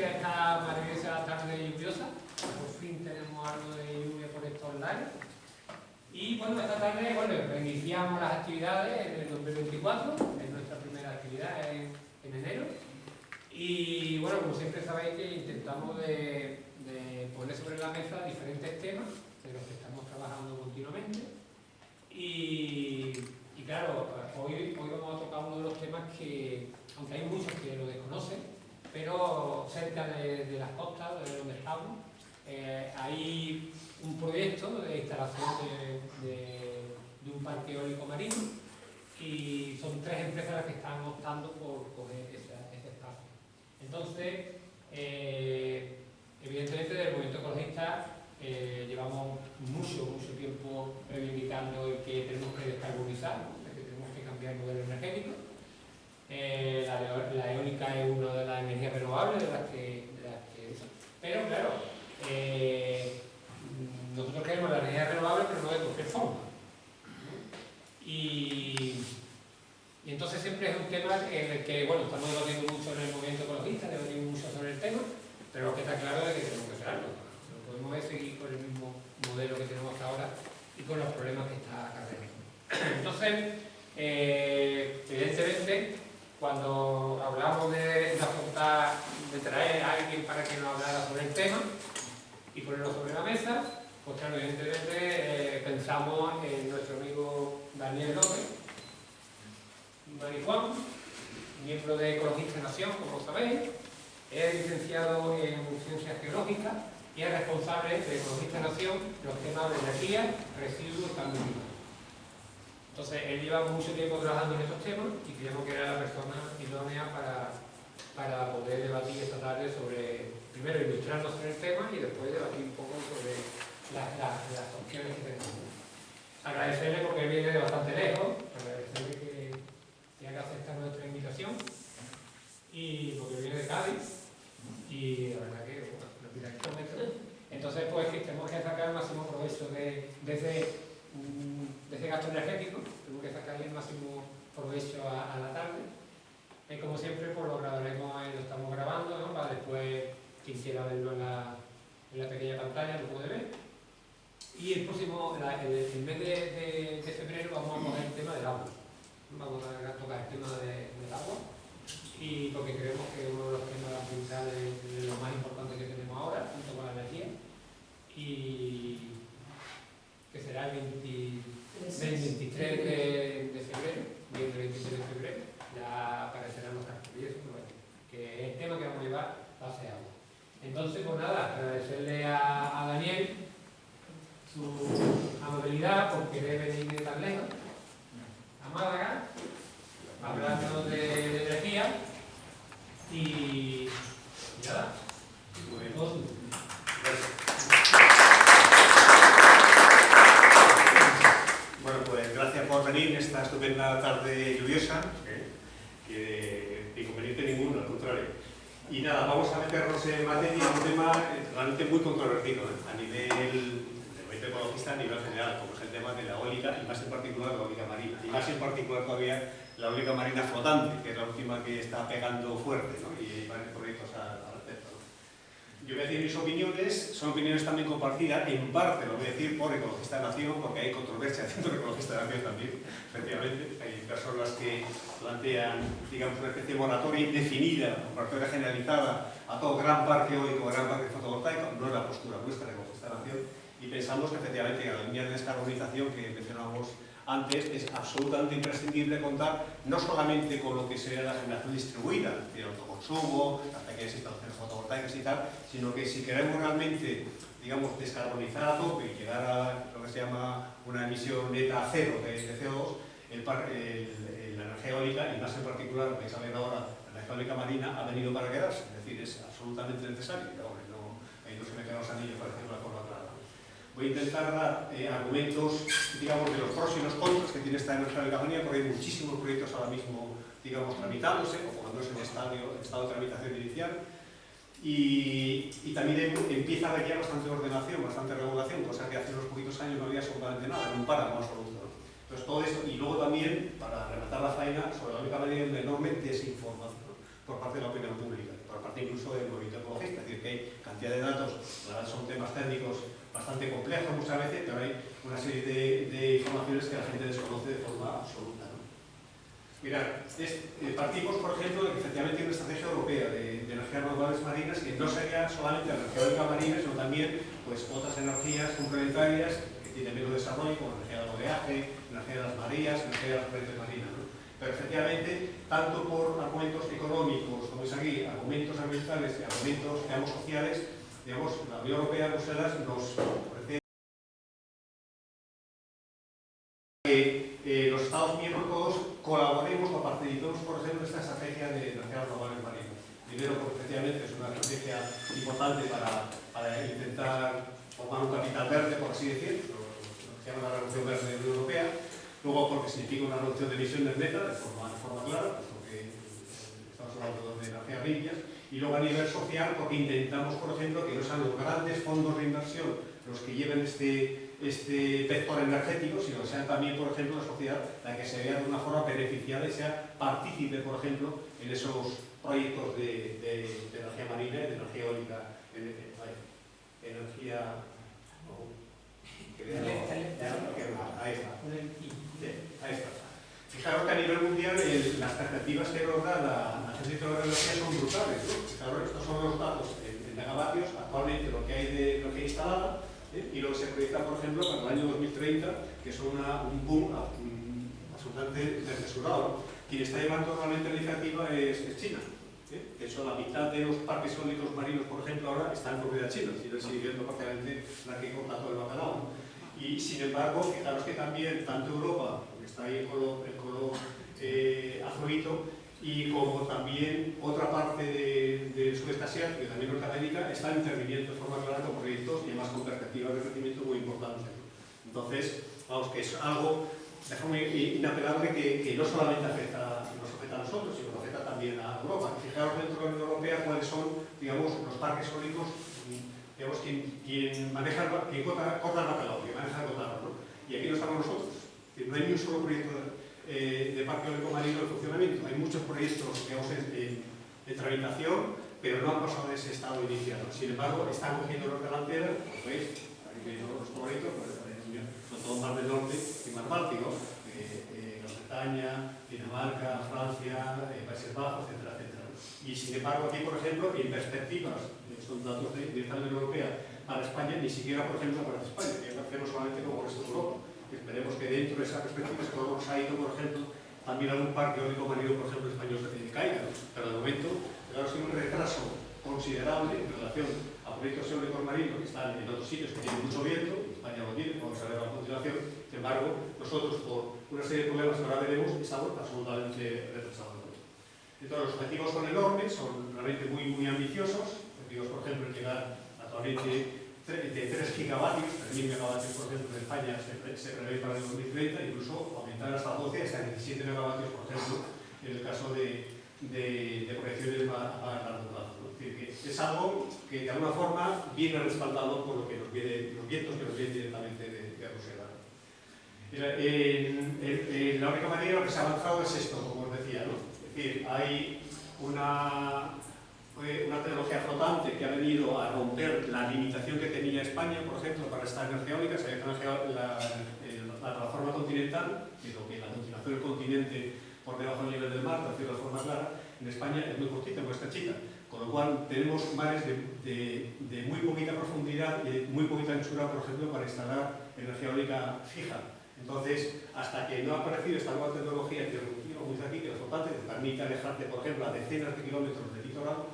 aprecia esta maravillosa tarde lluviosa. Por fin tenemos algo de lluvia por estos lares. Y bueno, esta tarde reiniciamos las actividades en el 2024, es nuestra primera actividad en enero. Y bueno, como siempre sabéis que intentamos de poner sobre la mesa diferentes temas de los que estamos trabajando continuamente. Y claro, hoy vamos a tocar uno de los temas que, aunque hay muchos que lo desconocen, pero cerca de las costas, de donde estamos, hay un proyecto de instalación de un parque eólico marino y son 3 empresas las que están optando por coger ese espacio. Entonces, evidentemente del movimiento ecologista llevamos mucho tiempo reivindicando el que tenemos que descarbonizar, ¿no? Que tenemos que cambiar el modelo energético. La eólica es una de las energías renovables de las que pero claro, nosotros queremos la energía renovable, pero no de cualquier forma. Y entonces siempre es un tema en el que, bueno, estamos debatiendo mucho en el movimiento ecologista, debatimos mucho sobre el tema, pero lo que está claro es que tenemos que hacer algo. No podemos seguir con el mismo modelo que tenemos hasta ahora y con los problemas que está acarreando. Entonces, evidentemente, cuando hablamos de afrontar, de traer a alguien para que nos hablara sobre el tema y ponerlo sobre la mesa, pues claro, evidentemente pensamos en nuestro amigo Daniel López, Marijuán, miembro de Ecologistas en Acción, como sabéis, es licenciado en Ciencias Geológicas y es responsable de Ecologistas en Acción los temas de energía, residuos y cambio climático. Entonces, él lleva mucho tiempo trabajando en estos temas y creemos que era la persona idónea para poder debatir esta tarde sobre, primero, ilustrarnos sobre el tema y después debatir un poco sobre las opciones que tenemos. Agradecerle porque él viene de bastante lejos, agradecerle que haga aceptar nuestra invitación y porque viene de Cádiz y la verdad que, bueno, nos pida kilómetros. Entonces, pues, que tenemos que sacar el máximo provecho de ese gasto energético, tenemos que sacarle el máximo provecho a la tarde. Como siempre, pues lo grabaremos, lo estamos grabando, ¿no? Para después, quien quiera verlo en la pequeña pantalla lo puede ver. Y el próximo, el mes de febrero, vamos a coger el tema del agua. Vamos a tocar el tema del agua, y porque creemos que es uno de los temas ambientales de los más importantes que tenemos ahora, junto con la energía. Y que será el 23 de febrero, el 23 de febrero, ya aparecerán los carteles, que es el tema que vamos a llevar va a ser agua. Entonces, pues nada, agradecerle a Daniel su amabilidad por querer venir de tan lejos a Málaga, hablando de energía y nada. Bueno, pues gracias por venir en esta estupenda tarde lluviosa, que inconveniente ninguno, al contrario. Y nada, vamos a meternos en materia, un tema realmente muy controvertido a nivel del movimiento ecologista, a nivel general, como es el tema de la eólica y más en particular la eólica marina. Y más en particular todavía la eólica marina flotante, que es la última que está pegando fuerte, ¿no? Y hay varios proyectos al respecto, ¿no? Yo voy a decir mis opiniones, son opiniones también compartidas, en parte lo voy a decir por Ecologistas de Nación, porque hay controversia dentro de Ecologistas de Nación también, efectivamente. Hay personas que plantean, digamos, una especie de moratoria indefinida, moratoria generalizada a todo gran parque eólico, gran parque fotovoltaico. No es la postura nuestra de Ecologistas de Nación, y pensamos que efectivamente la línea de descarbonización que mencionábamos antes es absolutamente imprescindible contar no solamente con lo que sería la generación distribuida, el autoconsumo, las pequeñas instalaciones fotovoltaicas y tal, sino que si queremos realmente, digamos, descarbonizar a tope y llegar a lo que se llama una emisión neta cero de CO2, la energía eólica, y más en particular, lo que vais a ver ahora, la energía eólica marina, ha venido para quedarse, es decir, es absolutamente necesario. Pero bueno, ahí no se me quedan los anillos para decirlo de forma clara. Voy a intentar dar argumentos, digamos, de los pros y los contras que tiene esta energía eólica marina, porque hay muchísimos proyectos ahora mismo, digamos, tramitándose, o por lo menos en estado de tramitación inicial, y también empieza a haber ya bastante ordenación, bastante regulación, cosa que hace unos poquitos años no había absolutamente nada, era un páramo absoluto, ¿no? Entonces todo esto, y luego también, para rematar la faena, sobre la eólica marina hay una enorme desinformación por parte de la opinión pública. por parte incluso del movimiento ecologista, es decir, que hay cantidad de datos, la verdad son temas técnicos bastante complejos muchas veces, pero hay una serie de informaciones que la gente desconoce de forma absoluta, ¿no? Mirad, partimos, por ejemplo, de que efectivamente hay una estrategia europea de energías renovables marinas que no sería solamente la energía eólica marina, sino también pues, otras energías complementarias que tienen menos desarrollo, como energía del oleaje, energía de las mareas, energía de las corrientes marinas, ¿no? Pero efectivamente, tanto por argumentos económicos, como es aquí, argumentos ambientales y argumentos, digamos, sociales, digamos, la Unión Europea, Bruselas, nos ofrece que los Estados miembros todos colaboremos o participemos, por ejemplo, en esta estrategia de energías renovables marinas. Primero, porque efectivamente es una estrategia importante para intentar formar un capital verde, por así decir, lo que se llama la revolución verde de la Unión Europea. Luego, porque significa una reducción de emisiones netas de forma clara, porque estamos hablando de energías limpias. Y luego, a nivel social, porque intentamos, por ejemplo, que no sean los grandes fondos de inversión los que lleven este vector energético, sino que sean también, por ejemplo, la sociedad la que se vea de una forma beneficiada y sea partícipe, por ejemplo, en esos proyectos de energía marina y de energía eólica, energía... Ahí está. Fijaros que a nivel mundial las perspectivas que nos da la Agencia Internacional de Energía son brutales, ¿no? Fijaros, estos son los datos en megavatios, actualmente lo que hay instalado, y lo que se proyecta, por ejemplo, para el año 2030, que es un boom absolutamente desmesurado. Quien está llevando realmente la iniciativa es China. De hecho, la mitad de los parques eólicos marinos, por ejemplo, ahora están en propiedad china, China sigue siendo parcialmente la que corta todo el bacalao, ¿no? Y sin embargo, fijaros que también, tanto Europa, que está ahí el color azulito, y como también otra parte del sudeste asiático y también Norteamérica, están interviniendo de forma clara con proyectos y además con perspectivas de crecimiento muy importantes. Entonces, vamos, que es algo de forma inapelable que no solamente nos afecta a nosotros, sino que afecta también a Europa. Fijaros dentro de la Unión Europea cuáles son, digamos, los parques eólicos, digamos, quien corta el bacalao, quien maneja el cotarro, ¿no? Y aquí no estamos nosotros. No hay ni un solo proyecto de parque eólico marino en funcionamiento. Hay muchos proyectos, digamos, en tramitación, pero no han pasado de ese estado inicial. Sin embargo, están cogiendo los delanteros, como veis, aquí veis los proyectos, son todo Mar del Norte y Mar Báltico, Gran Bretaña, Dinamarca, Francia, Países Bajos, etcétera, etcétera. Y sin embargo, aquí, por ejemplo, en perspectivas, son datos de la Unión Europea para España, ni siquiera, por ejemplo, para España, que hacemos solamente como el resto de Europa. Esperemos que dentro de esa perspectiva se ha ido, por ejemplo, también algún parque eólico marino, por ejemplo, español que caiga, ¿no? Pero de momento, claro, ha sido un retraso considerable en relación a proyectos eólicos marinos que están en otros sitios que tienen mucho viento, España lo tiene, vamos a ver a continuación. Sin embargo, nosotros, por una serie de problemas que ahora veremos, estamos absolutamente retrasados. Entonces, los objetivos son enormes, son realmente muy ambiciosos. Objetivos, por ejemplo, llegar actualmente de 3 gigavatios, 3.000 megavatios, por ejemplo, en España se prevé para el 2030, incluso aumentar hasta 12, hasta 17 megavatios, por ejemplo, en el caso de proyecciones a largo plazo, ¿no? Es decir, que es algo que de alguna forma viene respaldado por lo que nos viene, los vientos que nos vienen directamente de Bruselas. La única manera lo que se ha avanzado es esto, como os decía, ¿no? Es decir, hay una tecnología flotante que ha venido a romper la limitación que tenía España, por ejemplo, para esta energía eólica. Se la plataforma continental, que es lo que la continuación del continente por debajo del nivel del mar, para decirlo de forma clara, en España es muy cortita, muy estrechita, con lo cual tenemos mares de muy poquita profundidad y de muy poquita anchura, por ejemplo, para instalar energía eólica fija. Entonces, hasta que no ha aparecido esta nueva tecnología que aquí, que es flotante, que permite alejarte, por ejemplo, a decenas de kilómetros del litoral,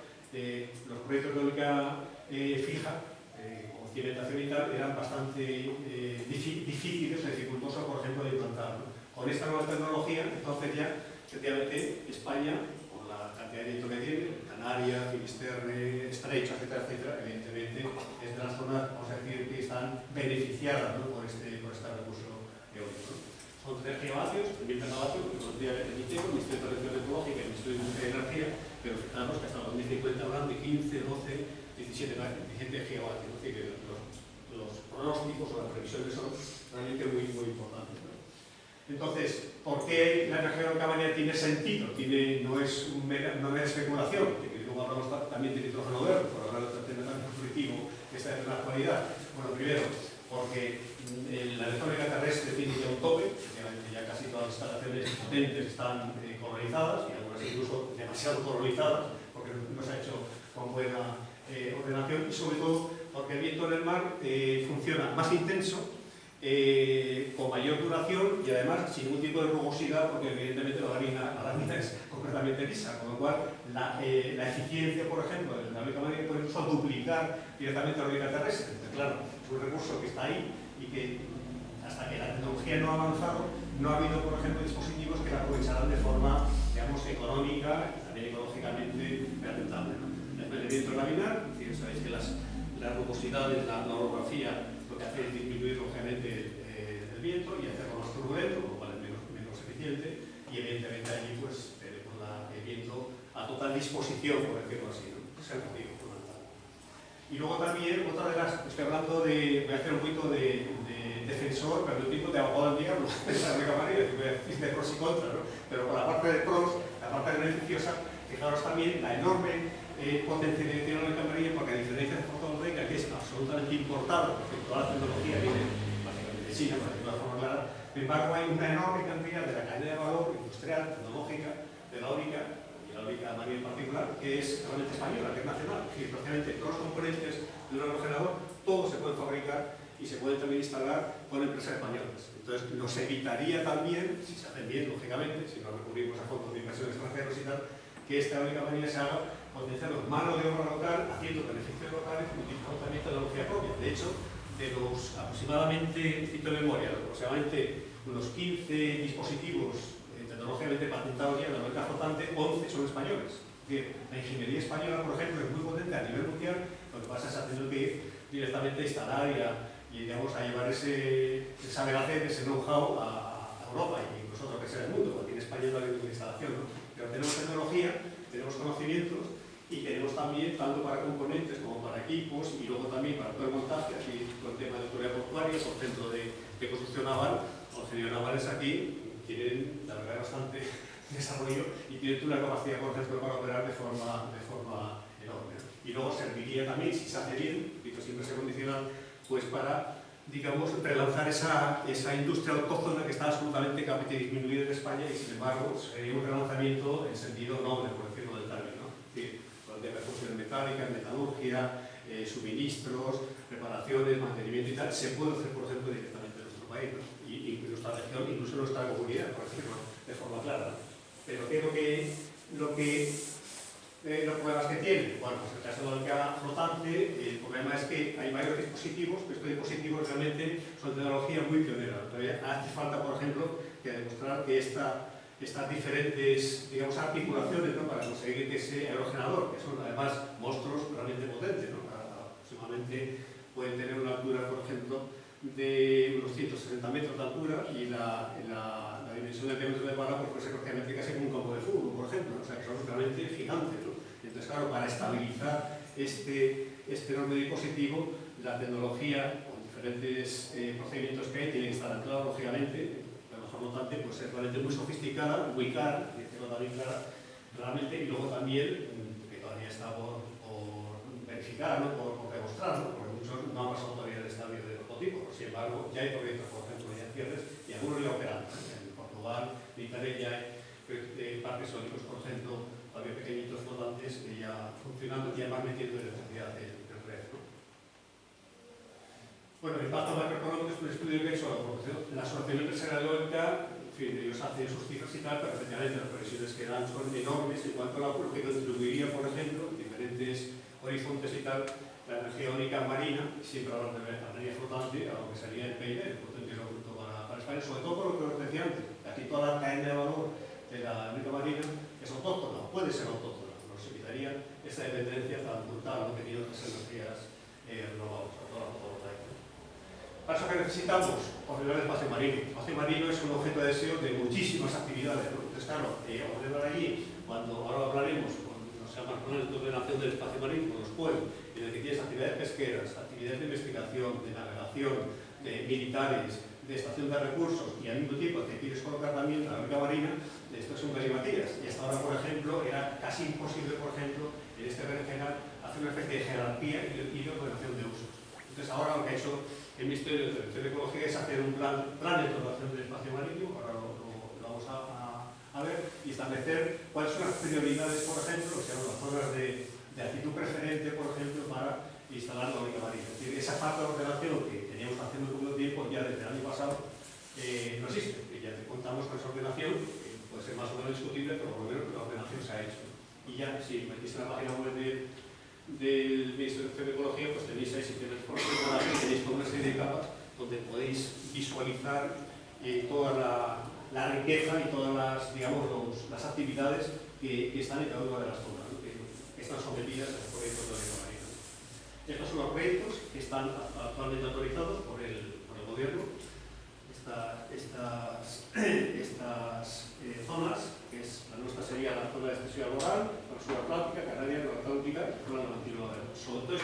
los proyectos de eólica fija, con cimentación y tal, eran bastante difíciles o dificultosos, por ejemplo, de implantar, ¿no? Con esta nueva tecnología, entonces ya, efectivamente, España, por la cantidad de viento que tiene, Canarias, Finisterre, Estrecho, etcétera, etcétera, evidentemente es de las zonas, vamos a decir, que están beneficiadas, ¿no? por este recurso eólico, ¿no? Son 3 gigavatios, 3.000 megavatios, que podría el ITECO, el Ministerio de Transición Ecológica y el Ministerio de Industria y Energía, pero fijaros que hasta 2050 habrán de 15, 12, 17 gigavatios. Es decir, que los pronósticos o las previsiones son realmente muy importantes, ¿no? Entonces, ¿por qué la energía eólica marina tiene sentido? No es mera especulación, que luego luego hablamos también del hidrógeno verde, por hablar de tema tan positivo que está en la actualidad. Bueno, primero, porque la electrónica terrestre tiene ya un tope, ya casi todas las instalaciones potentes están colonizadas, y algunas incluso demasiado colonizadas, porque no se ha hecho con buena ordenación, y sobre todo porque el viento en el mar funciona más intenso, con mayor duración y además sin ningún tipo de rugosidad, porque evidentemente la lámina es completamente lisa, con lo cual la eficiencia, por ejemplo, de la eólica marina puede incluso duplicar directamente la eólica terrestre. Entonces, claro, es un recurso que está ahí y que hasta que la tecnología no ha avanzado, no ha habido, por ejemplo, dispositivos que la aprovecharán de forma, digamos, económica y también ecológicamente rentable, ¿no? El viento laminar, sabéis que las rugosidades, la orografía, lo que hace es disminuir lógicamente el viento y hacerlo más turbulento, lo cual es menos eficiente, y evidentemente allí pues tenemos el viento a total disposición, por decirlo así, ¿no? Es el motivo fundamental. Y luego también, otra de las, estoy hablando voy a hacer un poquito de defensor, pero de un tipo de abogado del diablo, esa es la camarera, de pros y contras, ¿no? Pero por la parte de pros, la parte beneficiosa, fijaros también la enorme potencialidad que tiene la camarilla, porque a diferencia de fotovoltaica, que es absolutamente importada, porque toda la tecnología viene básicamente de China, para decirlo de forma clara, sin embargo hay una enorme cantidad de la cadena de valor industrial, tecnológica, de la eólica, y la eólica marina en particular, que es realmente española, que es nacional. Es decir, prácticamente todos los componentes de un aerogenerador, todos se pueden fabricar y se pueden también instalar con empresas españolas. Entonces nos evitaría también, si se hacen bien, lógicamente, si no recurrimos a fondos de inversión extranjeros y tal, que esta eólica marina se haga potenciando mano de obra local, haciendo beneficios locales y utilizando también tecnología propia. De hecho, de los aproximadamente, cito de memoria, aproximadamente unos 15 dispositivos tecnológicamente patentados ya en la eólica flotante, 11 son españoles. Es decir, la ingeniería española, por ejemplo, es muy potente a nivel mundial, lo que pasa es haciendo que ir directamente a instalar y digamos, a llevar ese saber hacer, ese know-how a Europa y incluso a otro que sea el mundo, porque en España no hay ninguna instalación, ¿no? Pero tenemos tecnología, tenemos conocimientos y tenemos también, tanto para componentes como para equipos y luego también para todo el montaje, aquí con el tema de autoridad portuaria, por centro de construcción naval, los ingenieros navales aquí tienen, la verdad, bastante desarrollo y tienen una capacidad, por ejemplo, para operar de forma enorme. Y luego serviría también, si se hace bien, y que siempre se condiciona, pues para, digamos, relanzar esa industria autóctona que está absolutamente disminuida en España y, sin embargo, sería un relanzamiento en sentido noble, por decirlo del término, ¿no? Es decir, de refugios mecánicas, metalurgia, suministros, reparaciones, mantenimiento y tal, se puede hacer, por ejemplo, directamente en nuestro país, ¿no? Y en nuestra región, incluso en nuestra comunidad, por decirlo de forma clara, ¿no? Pero ¿qué es los problemas que tiene? Bueno, pues en el caso de la eólica flotante, el problema es que hay varios dispositivos, pero estos dispositivos realmente son tecnología muy pionera. Todavía hace falta, por ejemplo, que demostrar que estas diferentes, digamos, articulaciones, ¿no?, para conseguir que ese aerogenerador, que son además monstruos realmente potentes, ¿no?, aproximadamente pueden tener una altura, por ejemplo, de unos 160 metros de altura y la dimensión del diámetro de bala pues, puede ser prácticamente casi como un campo de fútbol, por ejemplo, o sea que son realmente gigantes, ¿no? Entonces, claro, para estabilizar este enorme dispositivo, la tecnología con diferentes procedimientos que hay tiene que estar anclada, lógicamente. Por lo tanto, pues es realmente muy sofisticada, muy cara, decirlo también clara, realmente, y luego también, que todavía está por verificar, ¿no?, por demostrar, ¿no?, porque muchos no han pasado todavía el estadio de prototipo, sin embargo, ya hay proyectos, por ejemplo, ya en cierres, y algunos ya operando. En Portugal, en Italia ya hay parques eólicos, por ejemplo, todavía pequeñitos flotantes, que ya funcionando, ya van metiendo electricidad en red, ¿no? Bueno, el impacto macroeconómico es un estudio que ha hecho la Asociación Empresarial Eólica. En fin, ellos hacen sus cifras y tal, pero efectivamente las previsiones que dan son enormes en cuanto a lo que contribuiría, por ejemplo, en diferentes horizontes y tal, la energía eólica marina, siempre hablando de la energía flotante, a lo que sería el PIB, el Producto Interior Bruto para España, sobre todo por lo que os decía antes, aquí toda la cadena de valor de la eólica marina es autóctona, puede ser autóctona, nos evitaría esa dependencia tan brutal que tienen otras energías renovables, sobre todo la fotovoltaica. Para eso que necesitamos ordenar el espacio marino. El espacio marino es un objeto de deseo de muchísimas actividades, ¿no? Entonces, claro, ordenar allí, cuando ahora hablaremos, nos llama el de ordenación del espacio marino, con los pueblos, en el que tienes actividades pesqueras, actividades de investigación, de navegación, de militares, de estación de recursos, y al mismo tiempo te quieres colocar también la eólica marina, esto son galimatías. Y hasta ahora, por ejemplo, era casi imposible, por ejemplo, en este berenjenal hace una especie de jerarquía y de ordenación de usos. Entonces ahora lo que ha hecho el Ministerio de Territorio y Ecología es hacer un plan de explotación del espacio marítimo, ahora lo vamos a ver, y establecer cuáles son las prioridades, por ejemplo, o sea, las zonas de actitud preferente, por ejemplo, para instalar la eólica marina. Es decir, esa falta de ordenación que teníamos haciendo por mucho tiempo, ya desde el año pasado, no existe. Y ya contamos con esa ordenación, que puede ser más o menos discutible, pero por lo menos la ordenación se ha hecho. Y ya, si metís en la página web del Ministerio de Ecología, pues tenéis ahí, si tenéis por ejemplo, tenéis toda una serie de capas donde podéis visualizar toda la riqueza y todas las, digamos, las actividades que están en cada una de las zonas, ¿no? Que están sometidas a los proyectos de eólica marina. Estos son los proyectos que están actualmente autorizados por el gobierno. Estas zonas, que es la nuestra sería la zona de extensión laboral, la subatlántica, canaria, noratlántica y la zona de sobre todo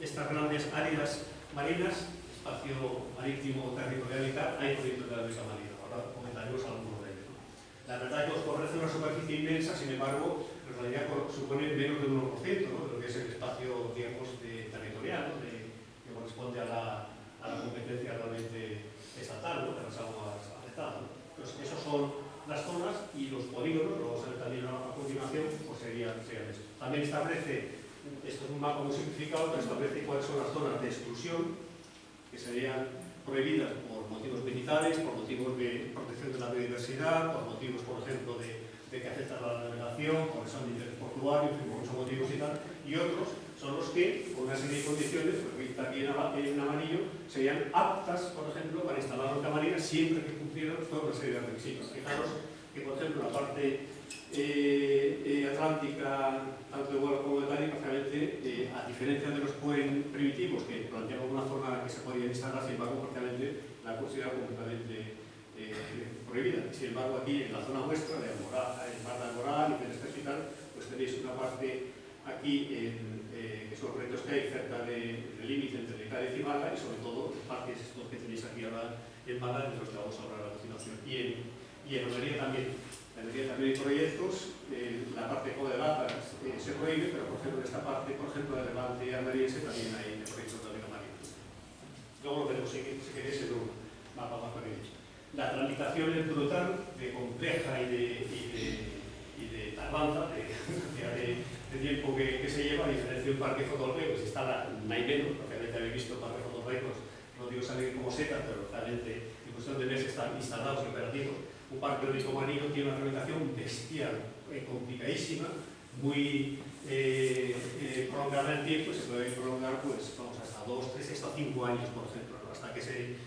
estas grandes áreas marinas, espacio marítimo, territorial y tal, hay proyectos de la eólica marina. Ahora comentaremos algunos de ellos. La verdad es que os ofrece una superficie inmensa, sin embargo, en realidad supone menos del 1%, ¿no?, de lo que es el espacio, digamos, territorial, ¿no?, que corresponde a la competencia realmente estatal, ¿no?, de las aguas afectadas, ¿no? Entonces, esas son las zonas y los polígonos, lo vamos a ver también a continuación, pues serían eso. También establece, esto es un mapa muy simplificado, pero establece cuáles son las zonas de exclusión, que serían prohibidas por motivos militares, por motivos de protección de la biodiversidad, por motivos, por ejemplo, de que afectan a la navegación, por son de interés portuario, por muchos motivos y tal, y otros son los que, con una serie de condiciones, pues aquí en amarillo, serían aptas, por ejemplo, para instalar eólica marina siempre que cumplieran toda una serie de requisitos. Fijaros que, por ejemplo, la parte atlántica, tanto de vuelo como de Cádiz, prácticamente, a diferencia de los primitivos que planteaban una zona que se podía instalar, sin embargo, prácticamente la considera completamente prohibida. Sin embargo, aquí en la zona nuestra, de Alborán, en Mar de Alborán y Penestres y tal, pues tenéis una parte aquí que son proyectos que hay cerca del límite entre Cádiz y Málaga, y sobre todo partes estos que tenéis aquí ahora en Málaga, de los que vamos a hablar a continuación. Y en Almería también. En Almería también hay proyectos, la parte de Latas se prohíbe, pero por ejemplo en esta parte, por ejemplo, de Levante almeriense también hay proyectos de eólica marina. Luego lo veremos si queréis en un mapa más pequeño. La tramitación es brutal, de compleja y de tardanza, de tiempo que se lleva, a diferencia de un parque fotovoltaico que se instala menos, porque habéis visto parques fotovoltaicos, no digo salir como setas, pero realmente en cuestión de meses están instalados y operativos. Un parque eólico marino tiene una tramitación bestial, complicadísima, muy prolongada en el tiempo, se puede prolongar pues, vamos, hasta 2, 3, hasta 5 años, por ejemplo, ¿no?, hasta que ese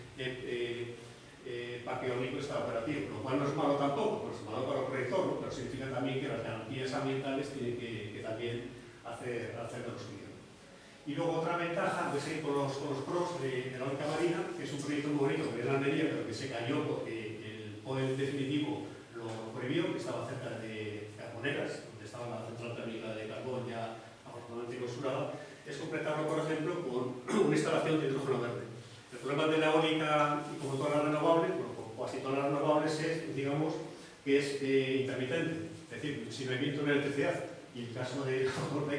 parque eólico está operativo, lo cual no es malo tampoco, no es malo para el proyector, ¿no?, pero significa también que las garantías ambientales tienen que también hacer de lo suyo. Y luego otra ventaja, voy a seguir con los pros de la eólica marina, que es un proyecto muy bonito que es en Almería, pero que se cayó porque el POE definitivo lo prohibió, que estaba cerca de Carboneras, donde estaba la central térmica de carbón ya afortunadamente clausurada, es completarlo, por ejemplo, con una instalación de hidrógeno verde. El problema de la eólica, y como todas las renovables, bueno, como casi todas las renovables, es, digamos, que es intermitente. Es decir, si no hay viento, no hay electricidad. Y en el caso de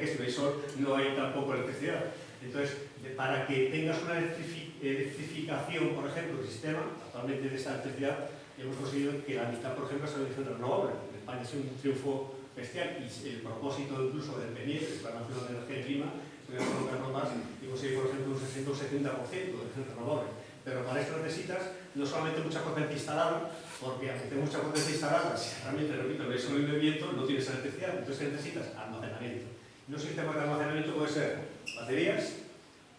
que si no hay sol, no hay tampoco electricidad. Entonces, para que tengas una electrificación, por ejemplo, del sistema, actualmente de esta electricidad, hemos conseguido que la mitad, por ejemplo, sea de origen renovable. En España es un triunfo bestial y el propósito incluso del PNIE, que es el Plan Nacional de Energía y Clima, es colocarlo más y conseguir, por ejemplo, un 60 o 70% de origen renovable. Pero para esto necesitas no solamente mucha potencia instalada, porque aunque tengas mucha potencia instalada, si realmente, repito, no hay sol y no hay viento, no tienes electricidad, entonces necesitas almacenamiento. Y un sistema de almacenamiento puede ser baterías,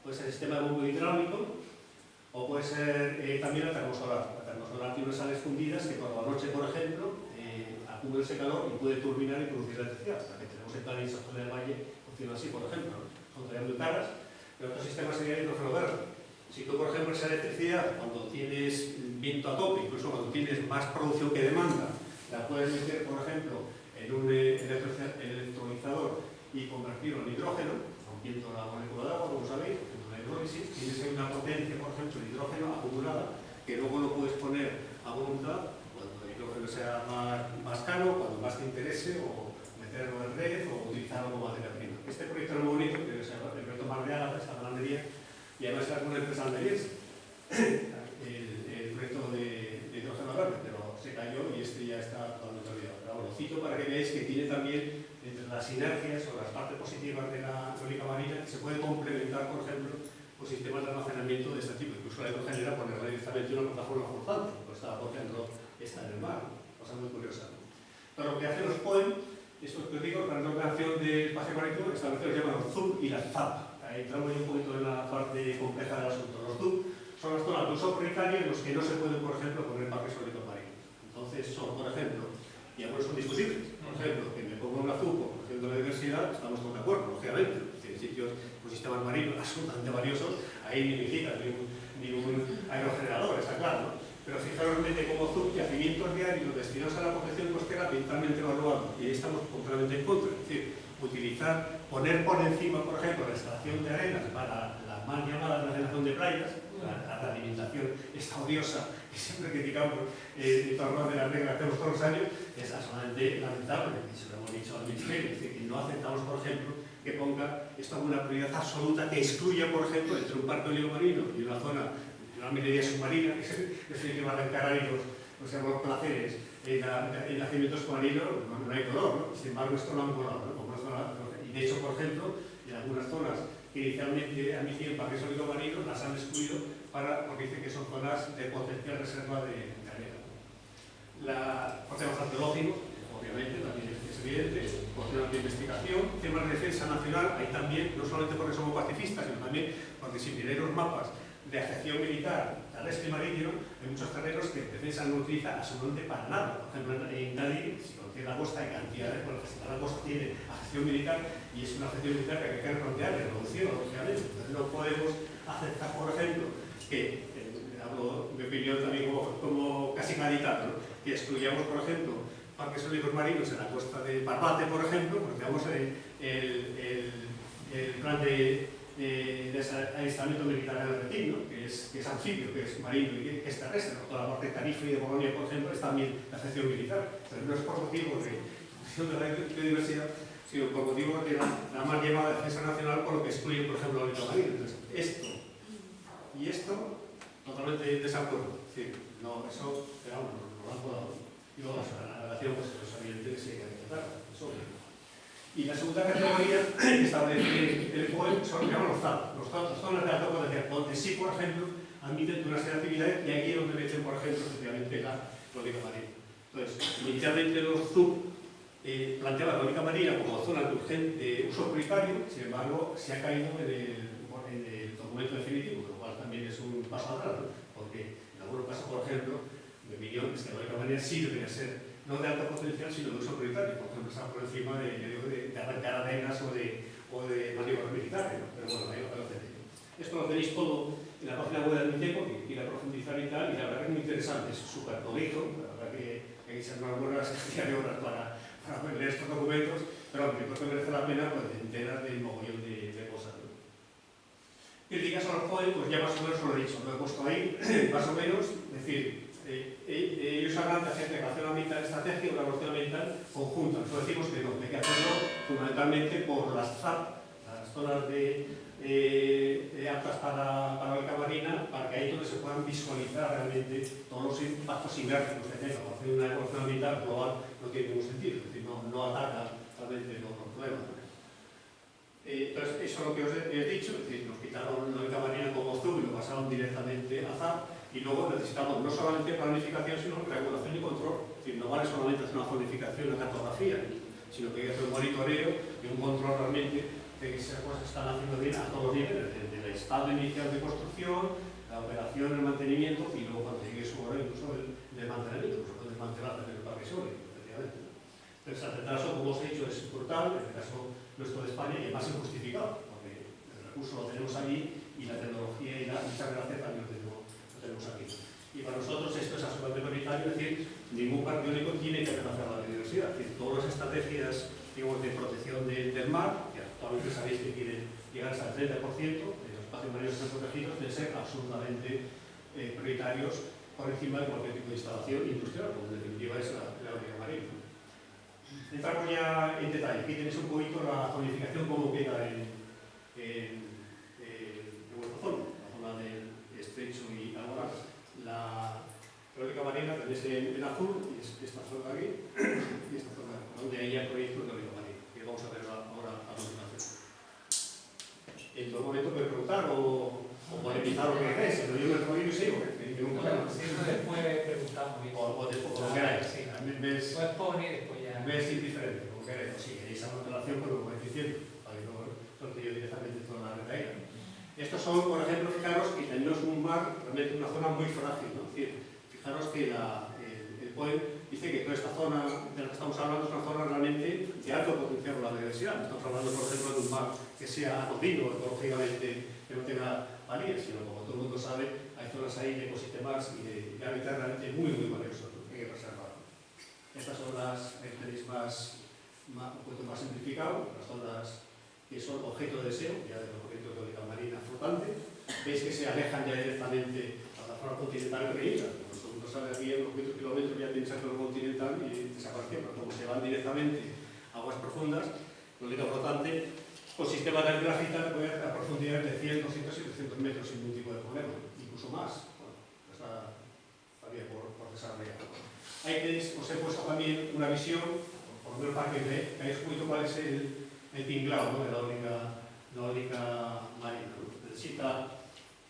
puede ser sistema de bombo hidráulico, o puede ser también la termosolar. La termosolar tiene unas sales fundidas que por la noche, por ejemplo, acumula ese calor y puede turbinar y producir electricidad. La que tenemos en Cádiz y San Juan del Valle funciona así, por ejemplo, ¿no? Son todavía muy caras, pero otro sistema sería el hidrógeno verde. Si tú, por ejemplo, esa electricidad, cuando tienes viento a tope, incluso cuando tienes más producción que demanda, la puedes meter, por ejemplo, en un electrolizador y convertirlo en hidrógeno, rompiendo la molécula de agua, como sabéis, haciendo la hidrólisis, tienes una potencia, por ejemplo, de hidrógeno acumulada, que luego lo puedes poner a voluntad cuando el hidrógeno sea más caro, cuando más te interese, o meterlo en red, o utilizarlo como materia prima. este proyecto era muy bonito, que es el proyecto Mar de Ágata, esta ganadería, y además era con una empresa almeriense, el proyecto de hidrógeno verde, pero se cayó y este ya está totalmente olvidado. Pero bueno, lo cito para que veáis que tiene también entre las sinergias o las partes positivas de la eólica marina que se puede complementar, por ejemplo, con sistemas de almacenamiento de este tipo. Incluso la hidrogenera ponerla directamente en una plataforma flotante, pues está, por ejemplo, está en el mar, cosa muy curiosa. Pero lo que hacen los POEM, esto que os digo, para la ordenación del espacio marítimo, establece lo que llaman los ZUB y las ZAP. Ahí entramos un poquito en la parte compleja del asunto. Los ZUB son las zonas de uso prioritario en los que no se pueden, por ejemplo, poner parques eólicos marinos. Entonces son, por ejemplo, y algunos son discutibles. Por ejemplo, que me ponga una ZUB por cuestión de la diversidad, estamos todos de acuerdo, lógicamente. En sitios con sistemas marinos absolutamente valiosos, ahí ni visitas ni un aerogenerador, está claro, ¿no? Pero fijaros como ZUB, yacimientos diarios destinados a la protección costera ambientalmente evaluados, y ahí estamos completamente en contra. Es decir, poner por encima, por ejemplo, la extracción de arenas para la mal llamada regeneración de playas, la alimentación esta odiosa que siempre criticamos en torno de las reglas que hacemos todos los años, es absolutamente lamentable, y se lo hemos dicho al Ministerio. Es decir, que no aceptamos, por ejemplo, que ponga esto como una prioridad absoluta que excluya, por ejemplo, entre un parque eólico marino y una zona, una minería submarina, que es el que va a arrancar ahí los placeres en yacimientos marinos, no hay color, ¿no? Sin embargo, esto lo han colado, ¿no? Y de hecho, por ejemplo, en algunas zonas que inicialmente admitían parques eólicos marinos, las han excluido porque dicen que son zonas de potencial reserva de arena. Por temas arqueológicos, obviamente, también es evidente, por temas de investigación, temas de defensa nacional, hay también, no solamente porque somos pacifistas, sino también porque si miráis los mapas de afección militar terrestre y marítimo, hay muchos terrenos que defensa no utiliza absolutamente para nada. Por ejemplo, en Cádiz, si contiene la costa, hay cantidades, bueno, la costa tiene afección militar y es una afección militar que hay que replantear y reducir, lógicamente. Entonces no podemos aceptar, por ejemplo, que, hablo de opinión también como casi gaditano, ¿no? Que excluyamos, por ejemplo, parques eólicos marinos en la costa de Barbate, por ejemplo, porque tenemos el plan de adiestramiento militar en el Retín, ¿no? que es anfibio, que es marino y que es terrestre, ¿no? Toda la parte de Tarifa y de Bolonia, por ejemplo, es también la afección militar. Entonces, no es por motivo de la biodiversidad, sino por motivo de la mal llamada defensa nacional, por lo que excluye, por ejemplo, la eólica marina. Entonces, esto y esto, totalmente en desacuerdo. Es decir, no, eso, digamos, no lo han podado. Y luego, la relación, pues, es evidente que se hay que respetar, es obvio. Y la segunda categoría que establece el POEM son los ZAP, las zonas de alto potencial, donde sí, por ejemplo, admiten una serie de actividades y aquí es donde meten, por ejemplo, efectivamente la eólica marina. Entonces, inicialmente los ZUB planteaban la eólica marina como zona de urgente uso prioritario, sin embargo, se ha caído en el documento definitivo, lo cual también es un paso atrás, ¿no? Porque en algunos casos, por ejemplo, mi opinión es que la eólica marina sí debería ser no de alto potencial, sino de uso prioritario. Por ejemplo, está por encima de arrancar arenas o de maniobras militares, ¿no? Pero bueno, ahí lo tenéis. Esto lo tenéis todo en la página web del MITECO, que quiera profundizar y tal, y la verdad que es muy interesante, es súper prolijo, la verdad que hay que ser unas buenas cantidad de horas para leer estos documentos, pero aunque creo que merece la pena, pues enteras del mogollón de cosas, ¿no? Críticas a los POEM, pues ya más o menos lo he dicho, lo he puesto ahí, más o menos, es decir, ellos hablan de hacer declaración ambiental estratégica o una evaluación ambiental conjunta. Nosotros decimos que no, hay que hacerlo fundamentalmente por las ZAP, las zonas aptas para la eólica marina, para que ahí donde se puedan visualizar realmente todos los impactos sinérgicos que tenga. Hacer una evaluación ambiental global no tiene ningún sentido, es decir, no ataca realmente los problemas. Entonces, eso es lo que os he dicho, es decir, nos quitaron la eólica marina como ZUB y lo pasaron directamente a ZAP. Y luego necesitamos no solamente planificación, sino regulación y control. Es decir, no vale solamente hacer una zonificación, una cartografía, sino que hay que hacer un monitoreo y un control realmente de que esas cosas se están haciendo bien a todos los niveles, desde el estado inicial de construcción, la operación, el mantenimiento y luego cuando llegue su hora incluso el mantenimiento, pues se puede desmantelar también el parque sólido, efectivamente. Entonces, el retraso, como os he dicho, es brutal, en el caso nuestro de España, y además injustificado, porque el recurso lo tenemos allí y la tecnología y muchas gracias también lo tenemos aquí. Y para nosotros esto es absolutamente prioritario, es decir, ningún parque eólico tiene que amenazar la biodiversidad. Es decir, todas las estrategias, digamos, de protección del mar, que actualmente sabéis que quieren llegar hasta el 30% de los espacios marinos que están protegidos, deben ser absolutamente prioritarios por encima de cualquier tipo de instalación industrial, como en definitiva es la eólica marina. Entramos ya en detalle. Aquí tenéis un poquito la zonificación, cómo queda en vuestra zona, la zona del estrecho y ahora la eólica marina tenéis en azul, y es esta zona de aquí, y esta zona donde hay ya proyectos de eólica marina, que vamos a ver ahora a continuación. En todo momento podéis preguntar o polemizar lo que queráis, si no yo me rollo y sigo, que ningún problema. Después preguntamos. O después, como queráis. Sí, Después pone y después ya. me es indiferente, como queréis. O si queréis alguna relación, pues lo vais diciendo, para que no sorte yo directamente toda la retaíla. Estos son, por ejemplo, fijaros que tenemos un mar, realmente una zona muy frágil, ¿no? Es decir, fijaros que el POE dice que toda esta zona de la que estamos hablando es una zona realmente de alto potencial por la biodiversidad. No estamos hablando, por ejemplo, de un mar que sea anodino, ecológicamente, que no tenga valía, sino, como todo el mundo sabe, hay zonas ahí de ecosistemas y de hábitat realmente muy, muy valiosos, ¿no? Que hay que preservar. Estas son las tenéis un poquito más simplificado, las zonas que son objeto de deseo, ya de los proyectos de eólica marina flotante. Veis que se alejan ya directamente a la zona continental pequeñita. No sabe aquí en unos 20 kilómetros ya tienes el continental y desapareció, pero como se van directamente a aguas profundas, la eólica flotante con sistemas de grafita puede a profundidades de 100, 200 y 300 metros sin ningún tipo de problema, incluso más. Bueno, estaría por desarrollar. Ahí tenéis, os he puesto también una visión, por lo menos para que veáis un poquito cuál es el tinglado, ¿no? de la eólica marina, ¿no? Necesita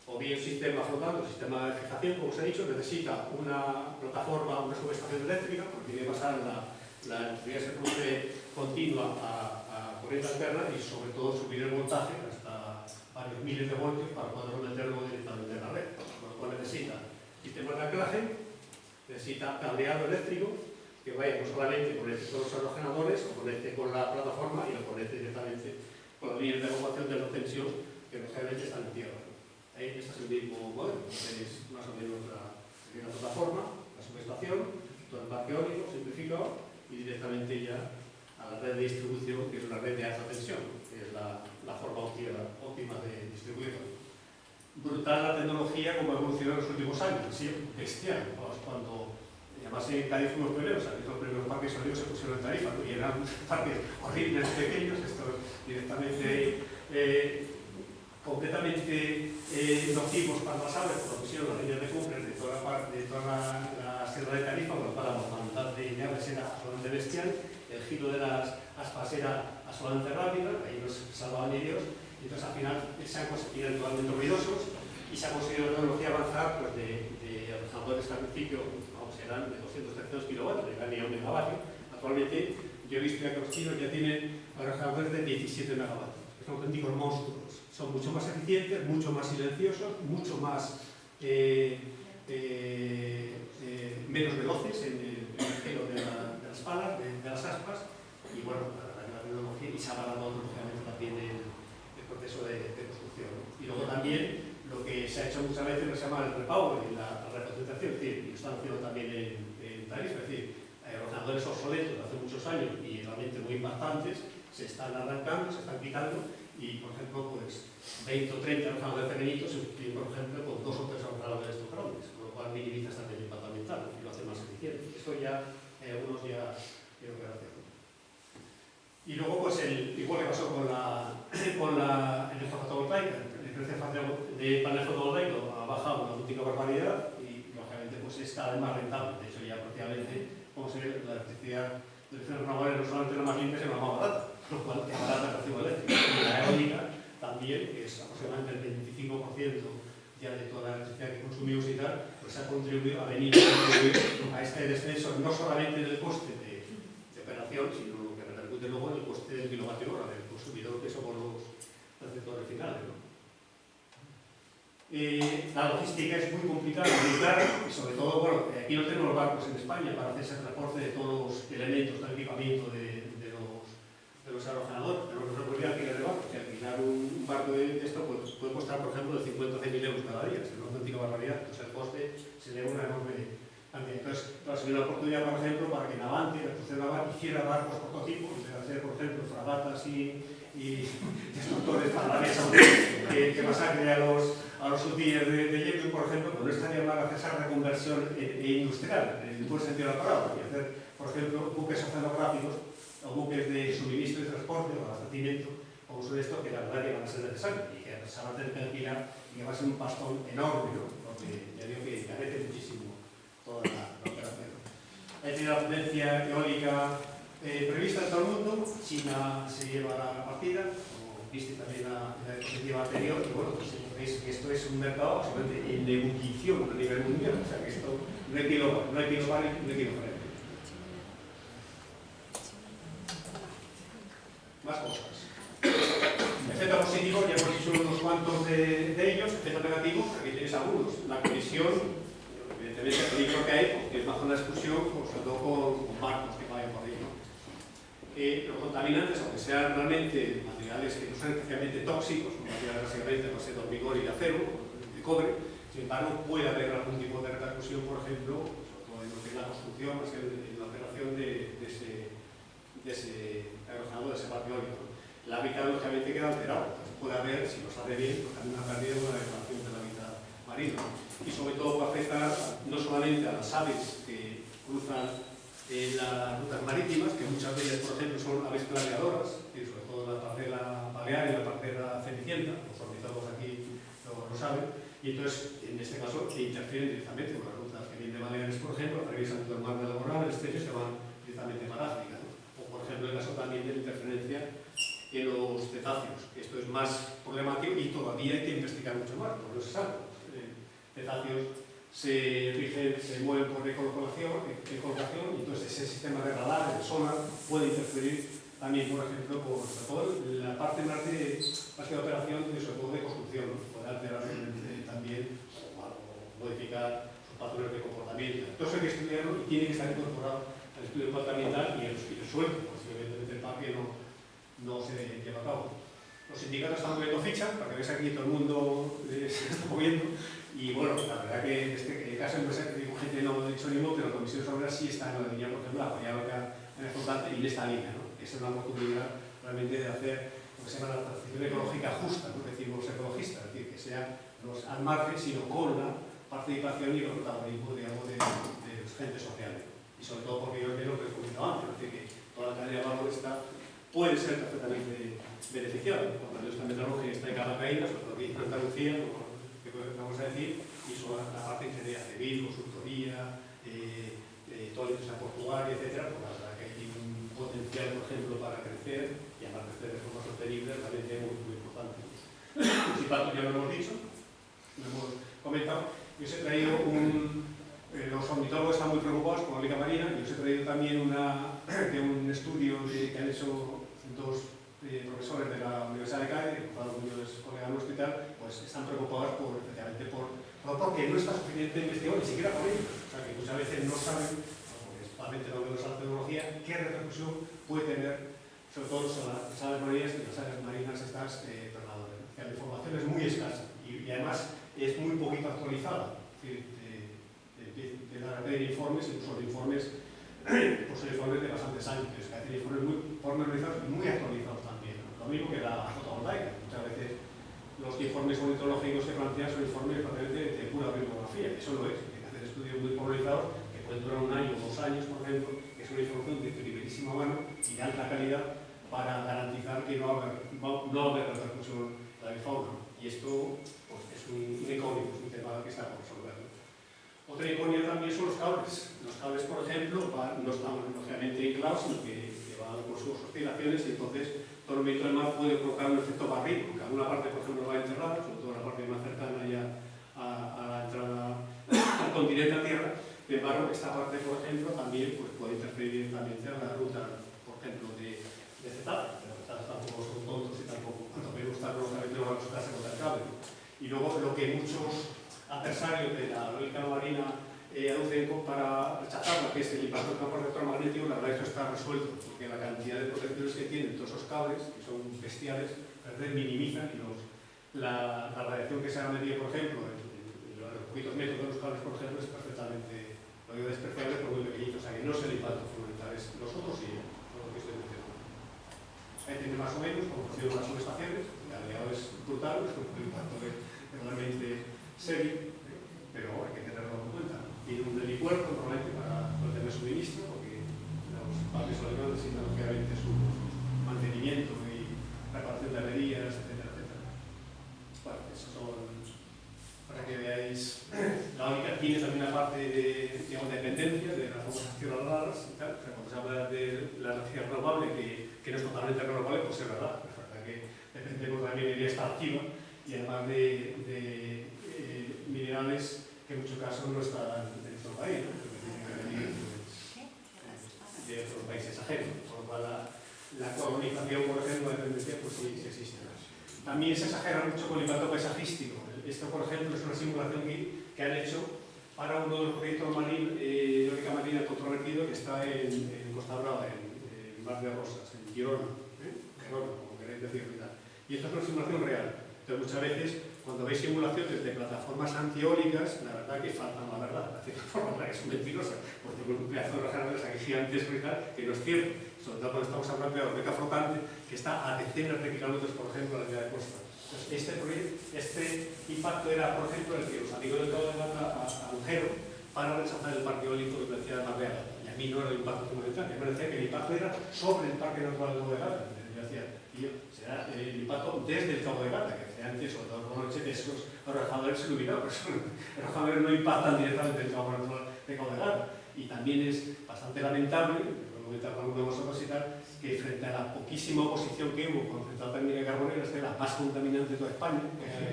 o bien un sistema flotante, un sistema de fijación, como os he dicho, necesita una plataforma, una subestación eléctrica, porque tiene que pasar la electricidad se produce continua a corriente alterna y sobre todo subir el voltaje hasta varios miles de voltios para poder meterlo directamente en la red. Por lo cual necesita sistema de anclaje, necesita cableado eléctrico que vaya no solamente conecte con los aerogeneradores, o conecte con la plataforma y lo conecte directamente con las líneas de evacuación de la tensión que lógicamente están en tierra. Ahí este es el mismo modelo, tenéis más o menos la plataforma, la subestación, todo el parque eólico simplificado y directamente ya a la red de distribución, que es una red de alta tensión, que es la forma óptima de distribuirlo. Brutal la tecnología como ha evolucionado en los últimos años, ha sido bestial. Cuando además en Cádiz fuimos pioneros, aquí los primeros parques eólicos se pusieron en Tarifa, ¿no? Y eran parques horribles, pequeños, estos directamente completamente nocivos para las aves, por lo que pusieron las líneas de cumbres de toda la sierra de Tarifa, con lo cual la mortalidad de aves era absolutamente bestial, el giro de las aspas era absolutamente rápido, ahí no se salvaban ni Dios, y entonces al final se han conseguido totalmente ruidosos y se ha conseguido la tecnología avanzar pues, de aerogeneradores que al principio eran de 200-300 kilovatios, llegan ni a 1 megavatio. Actualmente yo he visto ya que los chinos ya tienen aerogeneradores de 17 megavatios, que son auténticos monstruos. Son mucho más eficientes, mucho más silenciosos, mucho más menos veloces en el giro de las palas, de las aspas, y bueno, la tecnología y se ha avanzado lógicamente también el proceso de construcción. Y luego también lo que se ha hecho muchas veces que se llama el repower y la representación, es decir, y lo están haciendo también en Tarifa, es decir, aerogeneradores obsoletos de hace muchos años y realmente muy impactantes se están arrancando, se están quitando. Y, por ejemplo, pues 20 o 30 aerogeneradores pequeñitos se sustituyen, por ejemplo, con 2 o 3 aerogeneradores de estos grandes, con lo cual minimizas también el impacto ambiental y lo hace más eficiente. Esto ya, algunos ya creo que lo hacen. Y luego, pues, igual que pasó con la energía fotovoltaica, el precio de panel fotovoltaico ha bajado una auténtica barbaridad y, lógicamente, pues es cada vez más rentable. De hecho, ya prácticamente, como se ve, la electricidad de los renovables no solamente la más limpia, sino la más barata. Lo cual es barata el recibo eléctrico. Y la eólica también, que es aproximadamente el 25% ya de toda la electricidad que consumimos y tal, pues ha contribuido a este descenso no solamente del coste de operación, sino lo que repercute luego en el coste del kilovatio hora del consumidor, que somos los receptores finales, ¿no? La logística es muy complicada, muy clara, y sobre todo, bueno, aquí no tenemos barcos en España para hacer ese transporte de todos los elementos del equipamiento de los aerogeneradores, pero no se puede alquilar de barco. Si alquilar un barco de esto pues, puede costar, por ejemplo, de 50 a 100.000 euros cada día, es una auténtica barbaridad. Entonces el coste sería una enorme cantidad. Entonces, sería una oportunidad, por ejemplo, para que Navantia, la industria naval, hiciera barcos prototipos, de hacer, por ejemplo, fragatas y destructores para la Arabia Saudí, que masacre a los hutíes de Yemen, por ejemplo, pues no estaría mal hacer esa reconversión industrial, en el buen sentido de la palabra, y hacer, por ejemplo, buques oceanográficos buques de suministro y transporte o de abastecimiento, como son estos, que la verdad que van a ser necesarios y que se van a tener que alquilar y que va a ser un pastón enorme, ¿no? Porque ya digo que carece muchísimo toda la operación. Hay una potencia eólica prevista en todo el mundo. China se lleva la partida, como viste también la diapositiva anterior, y bueno, pues veis que esto es un mercado absolutamente en ebullición a nivel mundial, o sea que esto no hay kilo vale, no hay kilo frente. Más cosas. Efectos positivos, ya hemos dicho unos cuantos de ellos. Efectos negativos, aquí tenéis algunos. La colisión, evidentemente el peligro que hay, porque es bajo la exclusión, pues, sobre todo con barcos que vayan por ahí, ¿no? Los contaminantes, aunque sean realmente materiales que no son especialmente tóxicos, como materiales básicamente no sé, de hormigón y de acero, de cobre, sin embargo puede haber algún tipo de repercusión, por ejemplo, sobre todo en lo que es la construcción, en la operación de ese aerogenerador, de ese parque eólico. El hábitat lógicamente queda alterado. Entonces puede haber, si lo sabe bien, pues también una pérdida de una degradación del hábitat marino. Y sobre todo puede afectar no solamente a las aves que cruzan las rutas marítimas, que muchas de ellas, por ejemplo, son aves planeadoras, y sobre todo la parcela balear y la parcela cenicienta, los ornitólogos aquí lo saben, y entonces, en este caso, interfieren directamente con las rutas que vienen de Baleares, por ejemplo, atraviesan todo el mar de la Boreal, el estrecho, y se van directamente para África, ¿no? O, por ejemplo, el caso también de la interferencia en los cetáceos. Esto es más problemático y todavía hay que investigar mucho más, porque no se sabe. Los cetáceos se mueven por ecolocación, y entonces ese sistema de radar, de sonar, puede interferir también, por ejemplo, sobre todo la parte más de operación, sobre todo de construcción, ¿no? Puede alterar también o modificar sus patrones de comportamiento. Entonces hay que estudiarlo y tiene que estar incorporado al estudio comportamental y el sueldo, porque evidentemente el parque no se lleva a cabo. Los sindicatos están moviendo ficha, para que veáis aquí todo el mundo se está moviendo, y bueno, la verdad que en este caso digo, gente no he dicho ni modo, pero la Comisión Obreras sí está en la línea, por ejemplo, apoyar lo que es importante y en esta línea, ¿no? Esa es una oportunidad realmente de hacer lo que se llama la transición ecológica justa, ¿no? Decimos los ecologistas, es decir, que sean los al margen, sino con la participación y el protagonismo, digamos, de los agentes sociales. Y sobre todo porque yo creo que he comentado antes, es decir, que toda la cadena de valor puede ser perfectamente beneficiado. Cuando esta metodología está en cada caída, sobre todo aquí en Andalucía, vamos a decir, y sobre la parte de ingeniería civil, consultoría, toda la industria portuaria, etcétera, pues la verdad que hay un potencial, por ejemplo, para crecer y además crecer de forma sostenible, realmente muy importante. Si tanto ya lo hemos dicho, lo hemos comentado, yo os he traído los ornitólogos están muy preocupados por la eólica marina, y os he traído también un estudio que han hecho dos profesores de la Universidad de Cádiz, los colegas nuestros y tal, pues están preocupados especialmente porque no está suficiente investigación, ni siquiera por ellos. O sea, que muchas veces no saben, porque es totalmente novedosa la tecnología, qué repercusión puede tener, sobre todo las aves marinas y las áreas marinas estas predadoras. O sea, la información es muy escasa y además es muy poquito actualizada. Es decir, de dar informes, incluso informes de bastantes años, que es decir, informes muy pormenorizados y muy actualizados también. Lo mismo que la fotovoltaica. Muchas veces los informes ornitológicos que plantean son informes de pura bibliografía. Eso lo es. Hay que hacer estudios muy pormenorizados que pueden durar 1 año o 2 años, por ejemplo, que es una información de primerísima mano y de alta calidad para garantizar que no va a haber repercusión de la fauna. Y esto pues, es un incógnito, es un tema que está por resolver. Otra incógnita también son los cables. Los cables, por ejemplo, no están lógicamente anclados, sino que llevan con sus oscilaciones y entonces todo el viento del mar puede provocar un efecto barril, porque alguna parte, por ejemplo, va enterrada, sobre todo la parte más cercana ya a la entrada al continente a tierra. Sin embargo, esta parte, por ejemplo, también pues, puede interferir directamente a la ruta, por ejemplo, de cetáceos. Pero los cetáceos tampoco son tontos y tampoco me gusta lógicamente no van a asustarse contra el cable. Y luego lo que muchos adversarios de la eólica marina aducen para rechazarla, que es el impacto del campo electromagnético, la verdad es que esto está resuelto, porque la cantidad de protecciones que tienen todos esos cables, que son bestiales, minimizan y la radiación que se ha medido, por ejemplo, en los poquitos metros de los cables, por ejemplo, es perfectamente, lo digo despreciable por muy pequeñito, o sea que no es el impacto fundamental, es los otros y lo que estoy diciendo. Ahí tiene más o menos, como funcionan las subestaciones, el agregado es brutal, es un impacto realmente serio, pero hay que tenerlo en cuenta. Tiene un helipuerto normalmente para tener suministro, porque los parques eólicos necesitan lógicamente energía renovable, que no es totalmente renovable, pues es verdad. Es verdad que dependemos de la minería extractiva y además de minerales que en muchos casos no están en nuestro país, ¿no? Porque tienen que venir pues, de otros países ajenos. Por lo cual la colonización, por ejemplo, de dependencia, pues sí existe. También se exagera mucho con el impacto paisajístico. Esto, por ejemplo, es una simulación que han hecho para uno de los proyectos eólica marina controvertido que está en Costa Brava, en Mar de Rosas, en Girona, Gerona, como queréis decirlo y tal. Y esto es una simulación real. Entonces, muchas veces, cuando veis simulaciones de plataformas antieólicas, la verdad que faltan la verdad, de cierta forma, que son mentirosas, porque tenemos un pedazo de reservas aquí gigantesco y tal, que no es cierto. Sobre todo cuando estamos hablando de la orbeca flotante, que está a decenas de kilómetros, por ejemplo, a la línea de costa. Entonces, este impacto era, por ejemplo, el que los amigos del Cabo de Gata adujeron para rechazar el parque eólico que decía de Mar de Gata. Y a mí no era el impacto fundamental, me parecía que el impacto era sobre el parque natural del Cabo de Gata. Yo decía, será el impacto desde el Cabo de Gata, que decía antes, sobre todo por la noche, esos arrojadores iluminados. Los arrojadores no impactan directamente en el Cabo natural del Cabo de Gata. Y también es bastante lamentable, comentar con algunos de vosotros y tal, que frente a la poquísima oposición que hubo con la central térmica carbonera, esta es la más contaminante de toda España,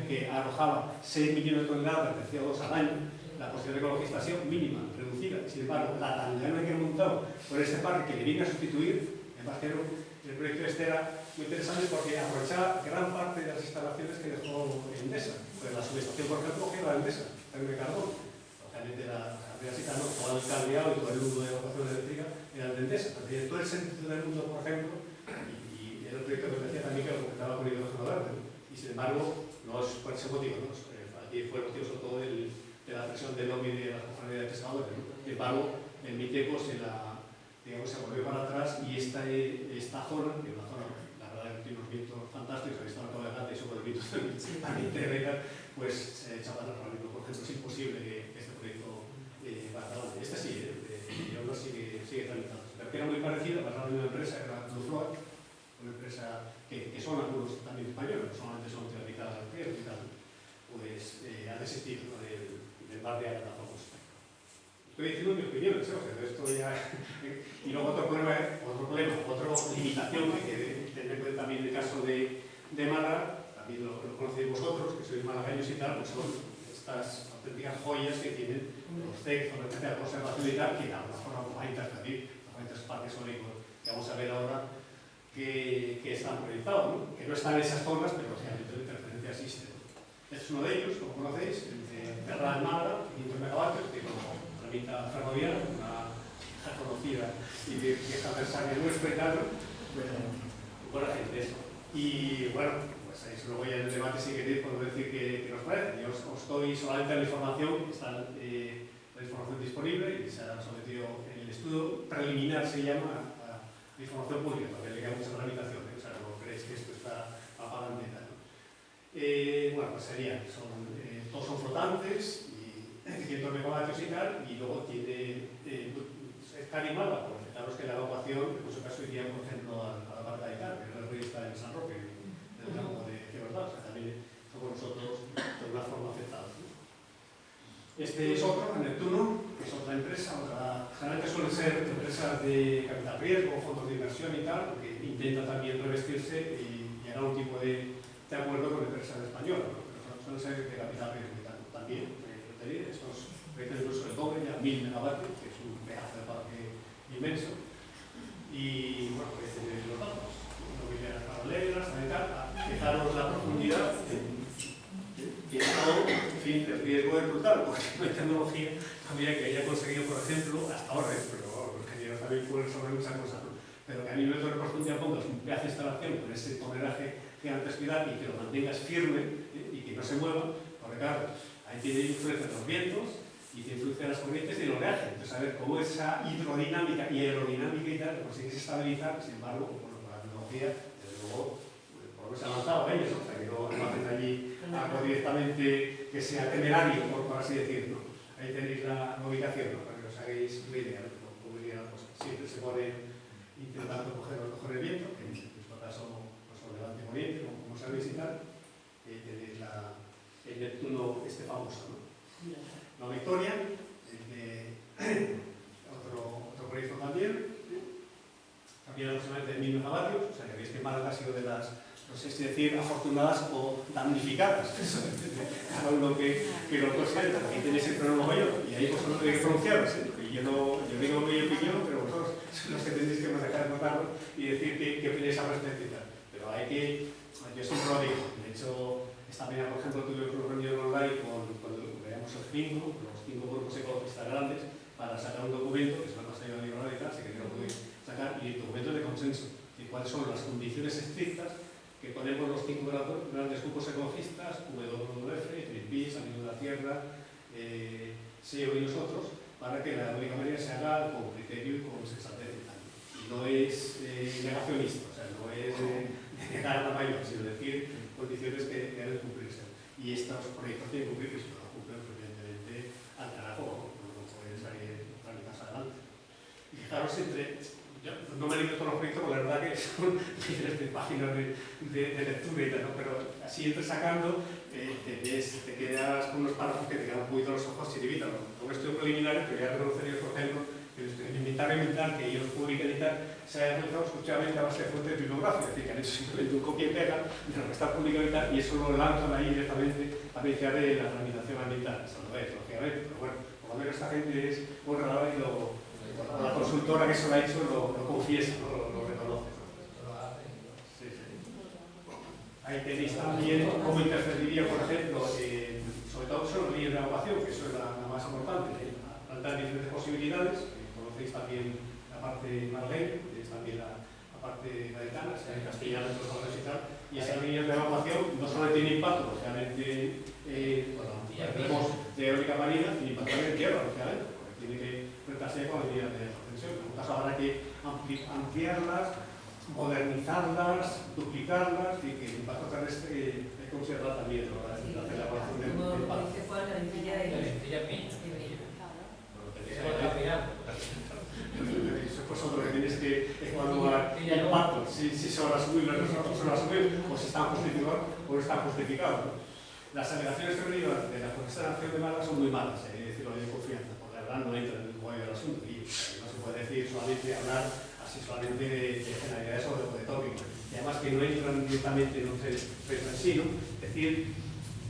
que arrojaba 6 millones de toneladas de CO2 al año, la posición ecologista ha sido mínima, reducida. Sin embargo, la tangana que han montado por este parque que le viene a sustituir, además que el proyecto este era muy interesante porque aprovechaba gran parte de las instalaciones que dejó Endesa. Pues la subestación, por ejemplo, que era Endesa, térmica de carbono. Obviamente la carretera no, todo el cableado y todo el nudo de evacuación eléctrica era de Endesa, pero tiene todo el sentido del mundo, por ejemplo, y era un proyecto que decía también que lo completaba con hidrógeno verde, ¿no? Y sin embargo, no es por ese motivo, ¿no? Aquí fue el motivo sobre todo de la presión del lobby de las compañías de pescadores, ¿no? Sin embargo, el Miteco se volvió para atrás y esta zona, que es una zona, la verdad, que tiene unos vientos fantásticos, habéis estado en toda la y sobre el viento también pues se echa para atrás. Por ejemplo, es imposible que este proyecto vaya adelante. Este sí, y ahora sigue tramitando. Pero que era muy parecida, basada en una empresa, que era Trufloa, una empresa que son algunos también españoles, solamente son teorizadas al riesgo y tal, pues ha desistido del bar de Agata famoso. Estoy diciendo mi opinión, ¿sí? O sea, esto ya... Y luego otra limitación que tener en cuenta también el caso de Málaga, también lo conocéis vosotros, que sois malagueños y tal, pues son estas auténticas joyas que tienen los CEC, con la conservación y tal, que de alguna forma va a interferir con estos parques eólicos que vamos a ver ahora que están proyectados, ¿no? Que no están en esas zonas, pero obviamente la interferencia existe, ¿no? Este es uno de ellos, como conocéis, el de Terra de Málaga, 500 megavatios, que como tramita ferroviaria, una conocida y vieja adversaria nuestra y tal, buena gente eso. Y bueno, pues ahí luego ya en el debate si queréis podemos decir que nos parece. Yo os doy solamente la información, está la información disponible y se ha sometido en el estudio preliminar, se llama, a la información pública, porque le queda mucha tramitación, o sea, no creéis que esto está apagante y tal, ¿no? Bueno, pues serían, todos son flotantes y 500 megavatios y tal, y luego tiene está animada, por fijaros que la evacuación, en muchos casos iría, por ejemplo, a la parte de Icar, que el río está en San Roque, en el campo de Verdad, o sea, también somos nosotros de una forma afectados, ¿no? Este es otro, Neptuno, que es otra empresa, generalmente suelen ser empresas de capital riesgo, fondos de inversión y tal, que intentan también revestirse y llegar a un tipo de acuerdo con empresas españolas, ¿no? Pero suelen ser de capital riesgo y tal. También, estos proyectos incluso el doble, ya 1000 megavatios, que es un pedazo de parque inmenso. Y bueno, pues los datos, inmobiliarias paralelas, tal, fijaros la profundidad, y todo, en fin, el riesgo es brutal, porque no hay tecnología también que haya conseguido, por ejemplo, hasta ahora, pero los ingenieros también pueden saber muchas cosas, ¿no? Pero que a nivel de profundidad pongas un pedazo de instalación con ese tonelaje gigantesco y que lo mantengas firme y que no se mueva, porque claro, ahí tiene influencia los vientos y tiene influencia las corrientes y el oleaje. Entonces, a ver cómo esa hidrodinámica y aerodinámica y tal lo consigues estabilizar, sin embargo, bueno, con la tecnología, desde luego, por lo que se ha avanzado en ellos, ¿no? O sea, que no hacen allí algo directamente que sea temerario, por así decirlo. Ahí tenéis la ubicación, ¿no? Para que os hagáis una idea de cómo iría la cosa. Siempre se pone intentando coger el viento, que en este caso pues, o levante o oriente, como sabéis y tal, tenéis el Neptuno este famoso, ¿no? La Victoria, otro proyecto también también aproximadamente de 1000 megavatios, o sea que veis que Málaga ha sido de las, no sé si decir, afortunadas o damnificadas. Cada uno que lo considera. Aquí tenéis el cronólogo yo, y ahí vosotros tenéis que pronunciaros, porque yo digo mi opinión, pero vosotros son los que tenéis que manejar, votarlo y decir qué opináis al respecto y tal. Pero hay que, yo siempre lo digo, de hecho, esta mañana, por ejemplo, tuve una reunión online cuando veamos los 5 grupos ecologistas grandes, para sacar un documento, que se me ha pasado a libro y tal, así que no lo podéis sacar, y el documento de consenso, y cuáles son las condiciones estrictas que ponemos los 5 grandes grupos ecologistas, WWF, Greenpeace, Amigos de la Tierra, SEO y nosotros, para que la única manera se haga con criterio y con sensatez y tal. Y no es negacionista, o sea, no es negar la mayor, sino decir condiciones que deben cumplirse. Y estos proyectos tienen que cumplir, que si no lo cumplen, pues evidentemente al carajo, no pueden salir tramitas adelante. Y fijaros yo no me he leído todos los proyectos, porque la verdad que son miles de páginas de lectura y tal, ¿no? Pero así sacando, te quedas con unos párrafos que te quedan un poquito los ojos chiribitas, ¿no? Con estudio preliminar, que voy a reconocer yo, por ejemplo, que el inventario mental que ellos publican y tal, se haya realizado exclusivamente a base de fuentes bibliográficas, es decir, que han hecho simplemente un copia y pega de lo que está publicado y tal, y eso lo lanzan ahí directamente a beneficiar de la tramitación ambiental. Eso no es, lógicamente, pero bueno, por lo menos esta gente es muy rara y la consultora que se lo ha hecho lo confiesa, lo reconoce. Sí, sí. Ahí tenéis también cómo interferiría, por ejemplo, sobre todo sobre líneas de evacuación, que eso es la más importante, plantear diferentes posibilidades. Conocéis también la parte Marlene, que es también la parte gaditana, en castellano, en los valores y tal, y esas líneas de evacuación no solo tienen impacto, lógicamente, tenemos de eólica marina, tiene impacto en tierra, lógicamente, porque tiene que tratarse con las líneas de extensión. En caso habrá que ampliarlas, modernizarlas, duplicarlas, y que el impacto terrestre hay que considerar también a la hora de hacer la evaluación del impacto. Como dice Juan, la lentilla de Eso es otro que tienes que evaluar impactos, si son asumibles o no son asumibles, o si están justificados o no están justificados, ¿no? Las alegaciones que venido de la Profesora Nación de Málaga son muy malas, decirlo de confianza, porque la verdad no entra en el cuello del asunto y no se puede decir solamente hablar así solamente de generalidades o de tópicos. Y además que no entran directamente en un proyecto en sí, ¿no? Es decir,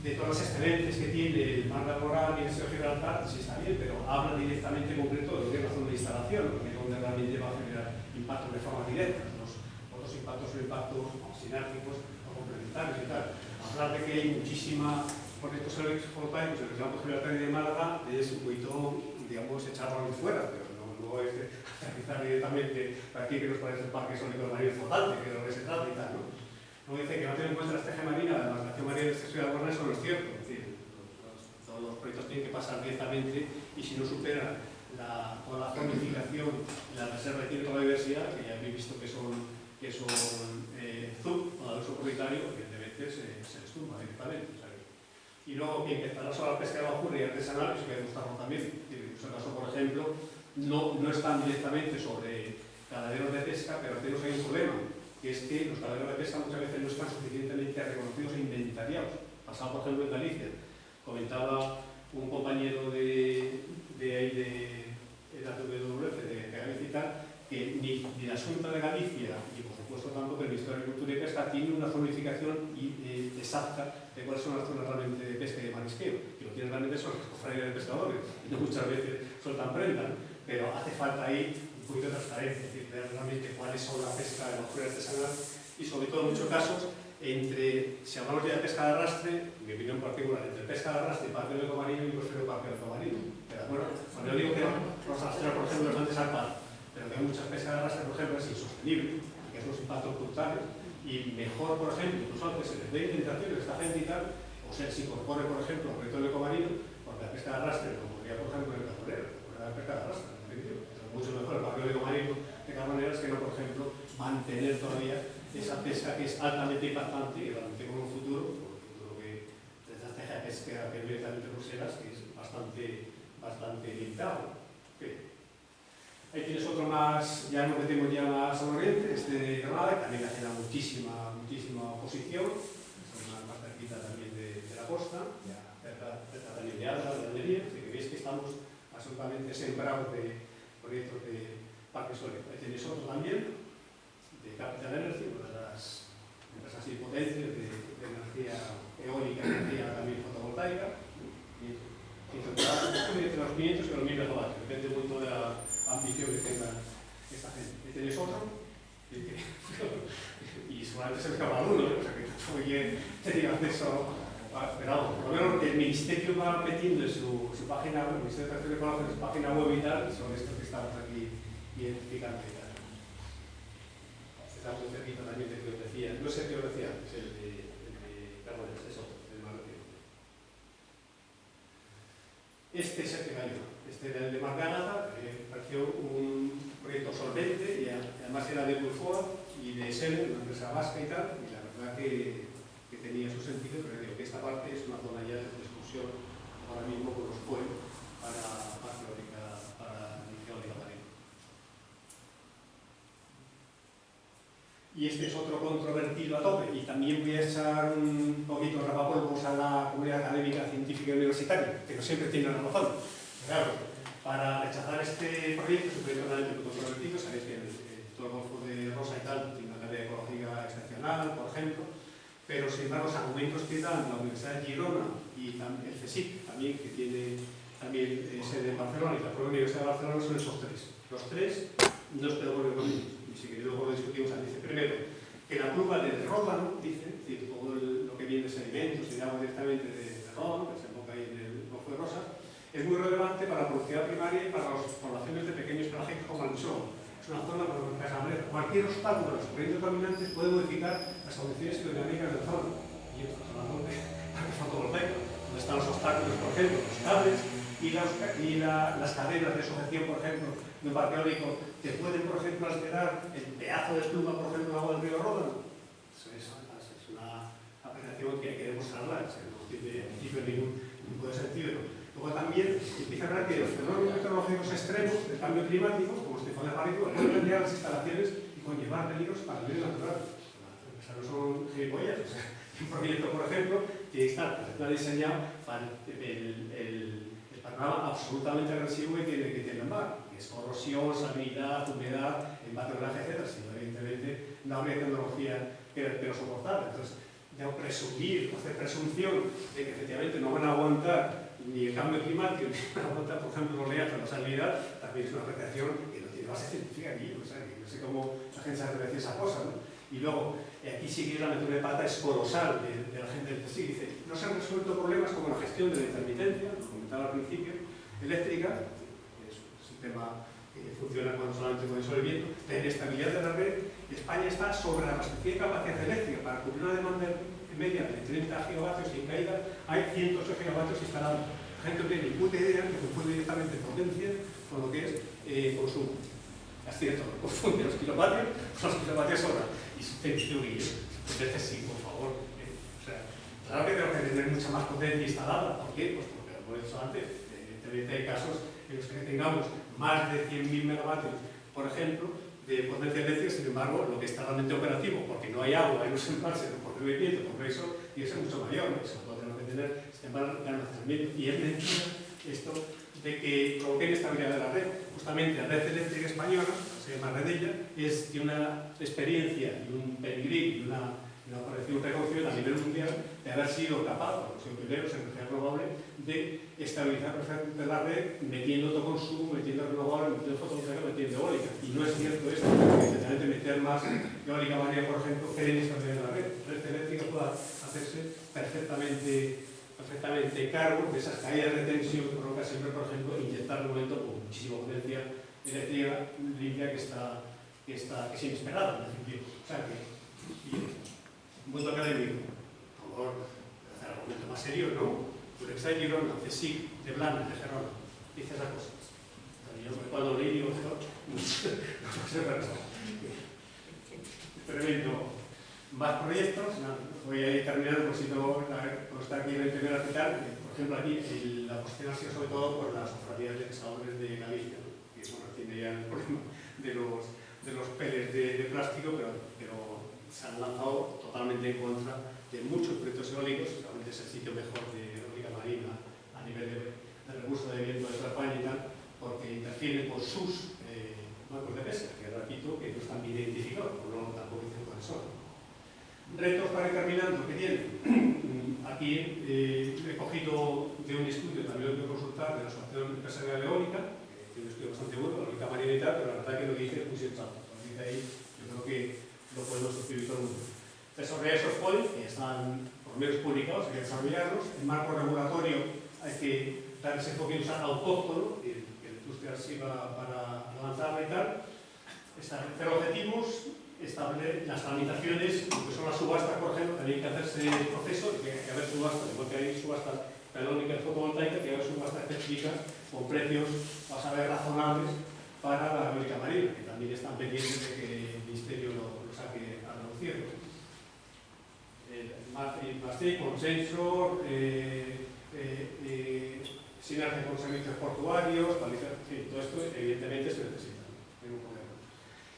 de todos los excelentes que tiene el mar laboral y el Seo Gibraltar, sí está bien, pero habla directamente en concreto de lo que es la zona de instalación, porque es donde realmente va a generar impactos de forma directa. Los otros impactos son impactos sinérgicos o complementarios y tal. Hablar de que hay muchísima proyectos eólicos fotovoltaicos en el campo Gibraltar y de Málaga es un poquito, digamos, echarlo fuera, pero no es aterrizar directamente aquí que nos parece el parque eólico de María flotante, que es lo que se trata y tal, ¿no? No dice que no tiene en cuenta la estrategia marina, la demarcación marina de extensión de la Guarna, eso no es cierto. Es decir, todos los proyectos tienen que pasar directamente y si no superan toda la zonificación y la reserva que tiene toda la diversidad, que ya habéis visto que son ZUP, o el uso prioritario, evidentemente se les tumba directamente. ¿Sabes? Y luego que empezará sobre la pesca de bajura y artesanal, eso hay que demostrarlo también. En este caso, por ejemplo, no están directamente sobre ganaderos de pesca, pero tenemos ahí un problema, que es que los ganaderos de pesca muchas veces no están suficientemente reconocidos e inventariados. Pasaba, por ejemplo, en Galicia. Comentaba un compañero de la WWF, de Galicia y tal, que ni la Xunta de Galicia, y por supuesto tampoco el Ministerio de Agricultura y Pesca, tiene una zonificación exacta de cuáles son las zonas realmente de pesca y de marisqueo. Y lo que tienen realmente son las cofradías de pescadores, y no muchas veces sueltan prenda, ¿no? Pero hace falta ahí un poquito de transparencia, es decir, ver realmente cuáles son la pesca de bajura artesanal y sobre todo en muchos casos, si hablamos ya de pesca de arrastre, en mi opinión particular, entre pesca de arrastre y parque eólico marino, yo prefiero parque eólico marino. Pero bueno, cuando yo digo que los arrastreros, por ejemplo, están desalpados, pero que hay muchas pescas de arrastre, por ejemplo, es insostenible, que es los impactos brutales, y mejor, por ejemplo, incluso antes se les dé indemnizaciones a esta gente y tal, o sea, se incorpore, por ejemplo, al proyecto eólico marino, porque la pesca de arrastre, como podría, por ejemplo, en el Cazolero, la pesca de arrastre, mucho mejor el parque eólico marino de carboneras que no, por ejemplo, mantener todavía esa pesca que es altamente impactante y realmente con un futuro que desde la estrategia de pesca que viene también de Bruselas, que es bastante limitado. Okay. Ahí tienes otro más, ya nos metemos ya más al oriente, este de Granada, que también genera muchísima oposición, es una más cerquita también de la costa, ya cerca también de Alba, de Almería, así que veis que estamos absolutamente sembrados de proyectos de parques eólicos. Ahí tenéis otro también, Capital Energy, una de las empresas y potencias de energía eólica y energía también fotovoltaica. Entre los 500 y los 1000 megavatios, depende mucho de la ambición que tenga esta gente. Y tenéis otro, y seguramente se me escapa alguno, o sea que tampoco tenía acceso a. Pero vamos, por lo menos el Ministerio va metiendo en su página web, el Ministerio de Transición Ecológica en su página web y tal, son estos que estamos aquí identificando y tal. Está muy cerquita también de que os decía, no sé qué os decía antes, el de carbones, es otro, el más reciente. Este es el que cayó, del de Mar de Ágata, que pareció un proyecto solvente y además era de Bulfoa y de Selen, una empresa vasca y tal, y la verdad que tenía su sentido, pero digo que esta parte es una zona ya de discusión ahora mismo con los pueblos para energía eólica marina. Y este es otro controvertido a tope, y también voy a echar un poquito de rapapolvos a la comunidad académica, científica y universitaria, que no siempre tiene razón. Claro, para rechazar este proyecto, es un proyecto realmente muy controvertido, sabéis que todo el Golfo de Rosa y tal tiene una tarea ecológica excepcional, por ejemplo, pero sin embargo los argumentos que dan la Universidad de Girona y también el CSIC, también, que tiene también sede en Barcelona, y la propia Universidad de Barcelona, son esos tres. Los tres no estoy de acuerdo con ellos. Y si queréis luego lo discutimos, dice primero que la pluma del ródano, dice, es decir, todo lo que viene de sedimentos y de agua directamente de ródano, que se enfoca ahí en el Golfo de Rosas, es muy relevante para la productividad primaria y para las poblaciones de pequeños pelágicos como el Anchón. Es una zona con cualquier obstáculo a los corrientes dominantes puede modificar las condiciones hidrodinámicas del zono. Y esto es una zona de fotovoltaica, donde están los obstáculos, por ejemplo, los cables y las cadenas de sujeción, por ejemplo, de un parque eólico, que pueden, por ejemplo, alterar el pedazo de pluma, por ejemplo, del agua del río Ródano. Eso es una apreciación que hay que demostrarla, no tiene ningún tipo de sentido. Luego también empieza a ver que los fenómenos meteorológicos extremos del cambio climático, como los tifones pánicos, pueden llegar a las instalaciones y conllevar peligros para el medio natural. Los empresarios son gilipollas. O sea, un proyecto, por ejemplo, que está diseñado para el panorama absolutamente agresivo que tiene el mar, que es corrosión, salinidad, humedad, embate de etc. Si no, evidentemente, no habría tecnología que lo soportara. Entonces, de presumir, hacer presunción de que efectivamente no van a aguantar ni el cambio climático, ni van a aguantar, por ejemplo, los oleajes, la salinidad, también es una apreciación que no tiene base científica aquí. O sea, que no sé cómo la gente se aprecia esa cosa, ¿no? Y luego, aquí sí que la metida de pata es colosal de la gente del CSIC. Dice, no se han resuelto problemas como la gestión de la intermitencia, lo comentaba al principio, eléctrica, que es un sistema que funciona solamente con el sol y viento, la inestabilidad de la red. España está sobre la abastecida de capacidad eléctrica para cubrir una demanda media de 30 gigavatios y en caída hay 108 gigavatios instalados. La gente no tiene ni puta idea que confunde directamente potencia con lo que es consumo. Es cierto, confunde los kilovatios con los kilovatios hora. Y su teoría, entonces sí, por favor. O sea, claro que tengo que tener mucha más potencia instalada. ¿Por qué? Pues porque lo hemos dicho antes. Evidentemente hay casos en los que tengamos más de 100.000 megavatios, por ejemplo, de potencia eléctrica, sin embargo, lo que está realmente operativo, porque no hay agua, hay no se embalse, porque no hay viento, porque no hay sol, tiene que ser mucho mayor, ¿no? Eso lo tenemos que tener sistemas de almacenamiento. Y es mentira esto de que provoque inestabilidad de la red. Justamente la red eléctrica española, se llama Redella, es de una experiencia y un pedigrí y una operación reconocida a nivel mundial de haber sido capaz, por los pioneros en energía renovable, de estabilizar perfectamente la red, metiendo autoconsumo, metiendo renovable, metiendo fotovoltaica, metiendo eólica. Y no es cierto esto, que generalmente meter más eólica marina, por ejemplo, que inestabilidad de la red. La red eléctrica pueda hacerse perfectamente cargo de esas caídas de tensión que provoca siempre, por ejemplo, inyectar un momento con muchísima potencia eléctrica limpia que es inesperada, en definitiva. O sea que, mundo académico, por favor, hacer argumento más serio, ¿no? Universidad de Girona, CSIC, de Blanes, de Gerona, dice esas cosas. Yo cuando leí digo, no sé, tremendo. Más proyectos, voy a ir terminando por si no está aquí en el primer article. Por ejemplo, aquí la cuestión ha sido sobre todo por las cofradías de pescadores de Galicia, ¿no? Que bueno, tiene ya el problema de los peles de plástico, pero se han lanzado totalmente en contra de muchos proyectos eólicos. Realmente es el sitio mejor de eólica marina a nivel de recurso de viento de toda España y tal, porque interfiere con sus marcos de pesca, que repito, que no están bien identificados, no retos para ir terminando que tiene. Aquí he cogido de un estudio, también lo voy a consultar, de la Asociación Empresarial Eólica, que tiene un estudio bastante bueno, la eólica marina y tal, pero la verdad que lo que dice es muy sensato. Lo que dice ahí, yo creo que lo podemos suscribir todo el mundo. Desarrollar esos POI, que están por lo menos publicados, hay que desarrollarlos. El marco regulatorio hay que dar ese enfoque autóctono, que la industria sirva para avanzarla y tal. Establecer objetivos, establecer las tramitaciones, lo que son las subastas, por ejemplo, también hay que hacerse el proceso, tiene que haber subastas, igual que hay subastas eólicas fotovoltaicas, tiene que haber subastas específicas con precios, vas a ver, razonables para la eólica marina, que también están pendientes de que el Ministerio lo saque a reducir. Más consenso, sinergia con servicios portuarios, todo esto evidentemente se necesita, no hay un problema.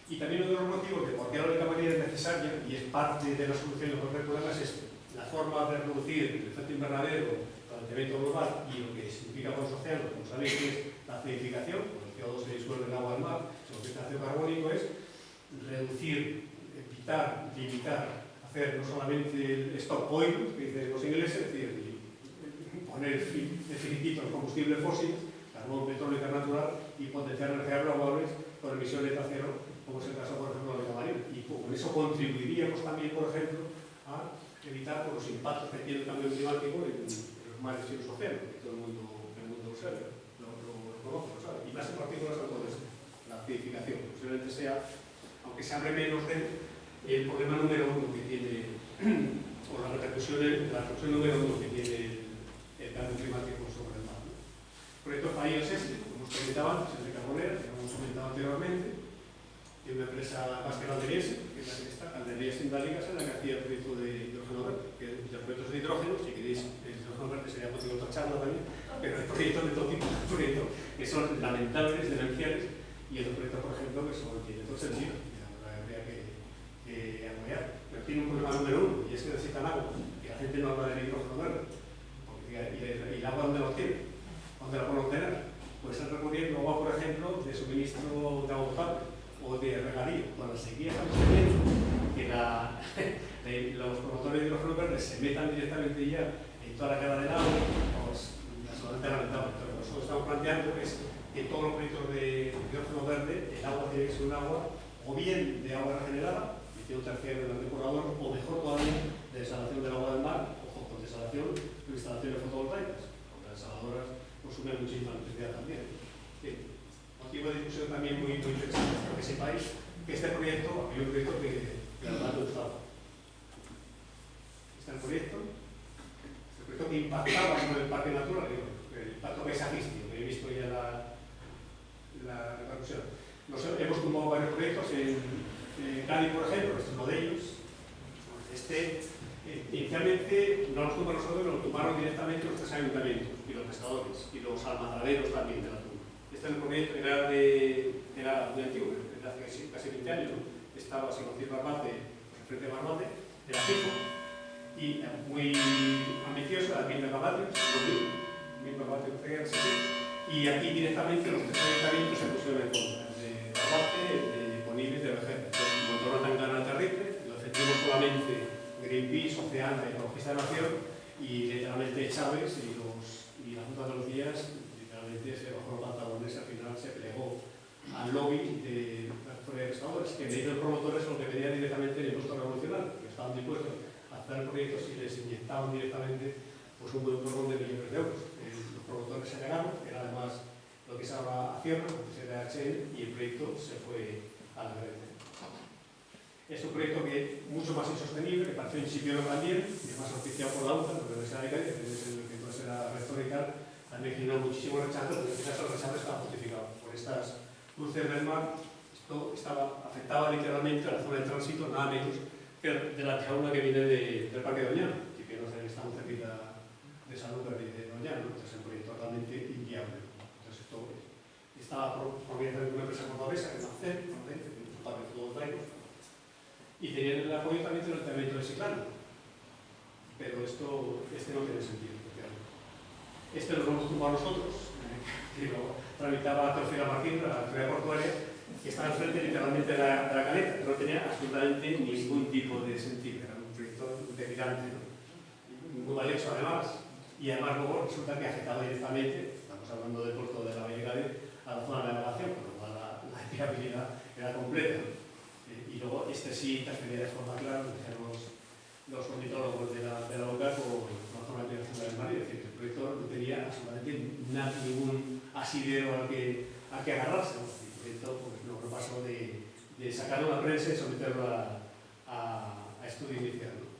Y también uno de los motivos de por qué la eólica marina es necesaria, y es parte de la solución de los problemas, es la forma de reducir el efecto invernadero, el calentamiento global y lo que significa para los océanos, como sabéis, que es la acidificación, cuando el CO2 se disuelve en el agua del mar, lo que es el ácido carbónico es reducir, evitar, limitar, hacer no solamente el stop oil, que dicen los ingleses, es decir, poner definitivo el combustible fósil, carbón, petróleo y gas natural, y potenciar energías renovables con emisiones de acero, como es el caso, por ejemplo, de la marina. Y con eso contribuiríamos también, por ejemplo, a evitar los impactos que tiene el cambio climático en los mares y los océanos, que todo el mundo lo sabe, lo conoce, lo sabe. Y más en particular sobre todo esto, la acidificación. Posiblemente sea, aunque se hable menos el problema número uno que tiene, o la repercusión número uno que tiene el cambio climático sobre el mar. El proyecto FAI es este, como os comentaba antes, es de Carbonera, que hemos comentado anteriormente, de una empresa vasca calderiense, que es la que está, Calderías Indálicas, en la que hacía el proyecto de hidrógeno verde, que los proyectos de hidrógeno, si queréis, el hidrógeno verde sería motivo de otra charla también, pero hay proyectos de todo tipo de proyectos que son lamentables, demenciales, y otros proyectos, por ejemplo, que tienen todo sentido, y la verdad habría que apoyar. Pero tiene un problema número uno, y es que necesitan agua, y la gente no habla del hidrógeno verde, porque ¿y el agua dónde lo tiene? ¿Dónde la pueden obtener? Pues están recurriendo agua, por ejemplo, de suministro de agua potable o de regadío. Con la sequía estamos teniendo que los promotores de hidrógeno verde se metan directamente ya en toda la cadena del agua, pues absolutamente lamentable. Entonces, nosotros estamos planteando es que en todos los proyectos de hidrógeno verde el agua tiene que ser un agua o bien de agua regenerada, que tiene un terciario del depurador, o mejor todavía, de desalación del agua del mar, ojo, con desalación de instalaciones fotovoltaicas, porque las desaladoras consumen muchísima electricidad también. Motivo de discusión también muy interesante, para que sepáis que este proyecto, hay un proyecto que la verdad me gustaba. Este proyecto que impactaba sobre el parque natural, el impacto paisajístico, que he visto ya la repercusión. Hemos tumbado varios proyectos en Cádiz, por ejemplo, este es uno de ellos. Inicialmente no los tumbaron nosotros, lo tumbaron directamente los tres ayuntamientos y los pescadores y los almadraderos también de la tumba. Este es el proyecto, era muy antiguo, desde hace casi 20 años, ¿no? Estaba, si conocéis Barbate, frente a Barbate, era fijo y muy ambicioso, a 1000 megavatios, 1000 megavatios y aquí directamente los tres ayuntamientos se pusieron en contra, de Barbate, de Poniles, de Vejer. Entonces, montó una tangana terrible, lo defendimos solamente Greenpeace, Oceana y Ecologista de Nación, y literalmente Chávez y la Junta de Andalucía se bajó los pantalones y al final se plegó al lobby de las pescadores, que me dicen los promotores lo que pedían directamente el impuesto revolucionario, que estaban dispuestos a hacer el proyecto si les inyectaban directamente pues, un buen porrón de millones de euros. Los promotores se negaron, era además lo que se llama Acierro, lo que se llama HL, y el proyecto se fue a la verde. Es un proyecto que es mucho más insostenible, que pareció incipiente también, y además auspiciado por la UNCA, la Universidad de Cádiz, que es el que entonces era rector y tal, también generó muchísimo rechazo, pero en este caso el rechazo estaba justificado por estas cruces del mar. Esto afectaba literalmente a la zona de tránsito, nada menos que de la tijauna que viene del Parque de Doñana, que no sé, está muy cerquita de Salud de Doñana, ¿no? Entonces es un proyecto totalmente inviable. Entonces esto estaba propiedad de una empresa cordobesa, que es ACER, un parque fotovoltaico, y tenían el apoyo también del Ayuntamiento de Chiclana. Pero este no tiene sentido. Este lo hemos tumbado nosotros, que lo tramitaba Teofila Martín, la autoridad portuaria, que estaba enfrente literalmente de la caleta, que no tenía absolutamente ningún tipo de sentido. Era un proyecto delirante, ¿no? Muy valioso además, y además luego resulta que afectaba directamente, estamos hablando del puerto de la Belgrade, a la zona de navegación, con lo cual la viabilidad era completa, ¿no? Y luego este sí transfería de forma clara, lo dijeron los ornitólogos de la boca con la zona de navegación del mar, es decir, que el proyecto no tenía absolutamente ningún asidero al que agarrarse, ¿no? Y el proyecto pues, no pasó de sacarlo a la prensa y someterlo a estudio inicial, ¿no?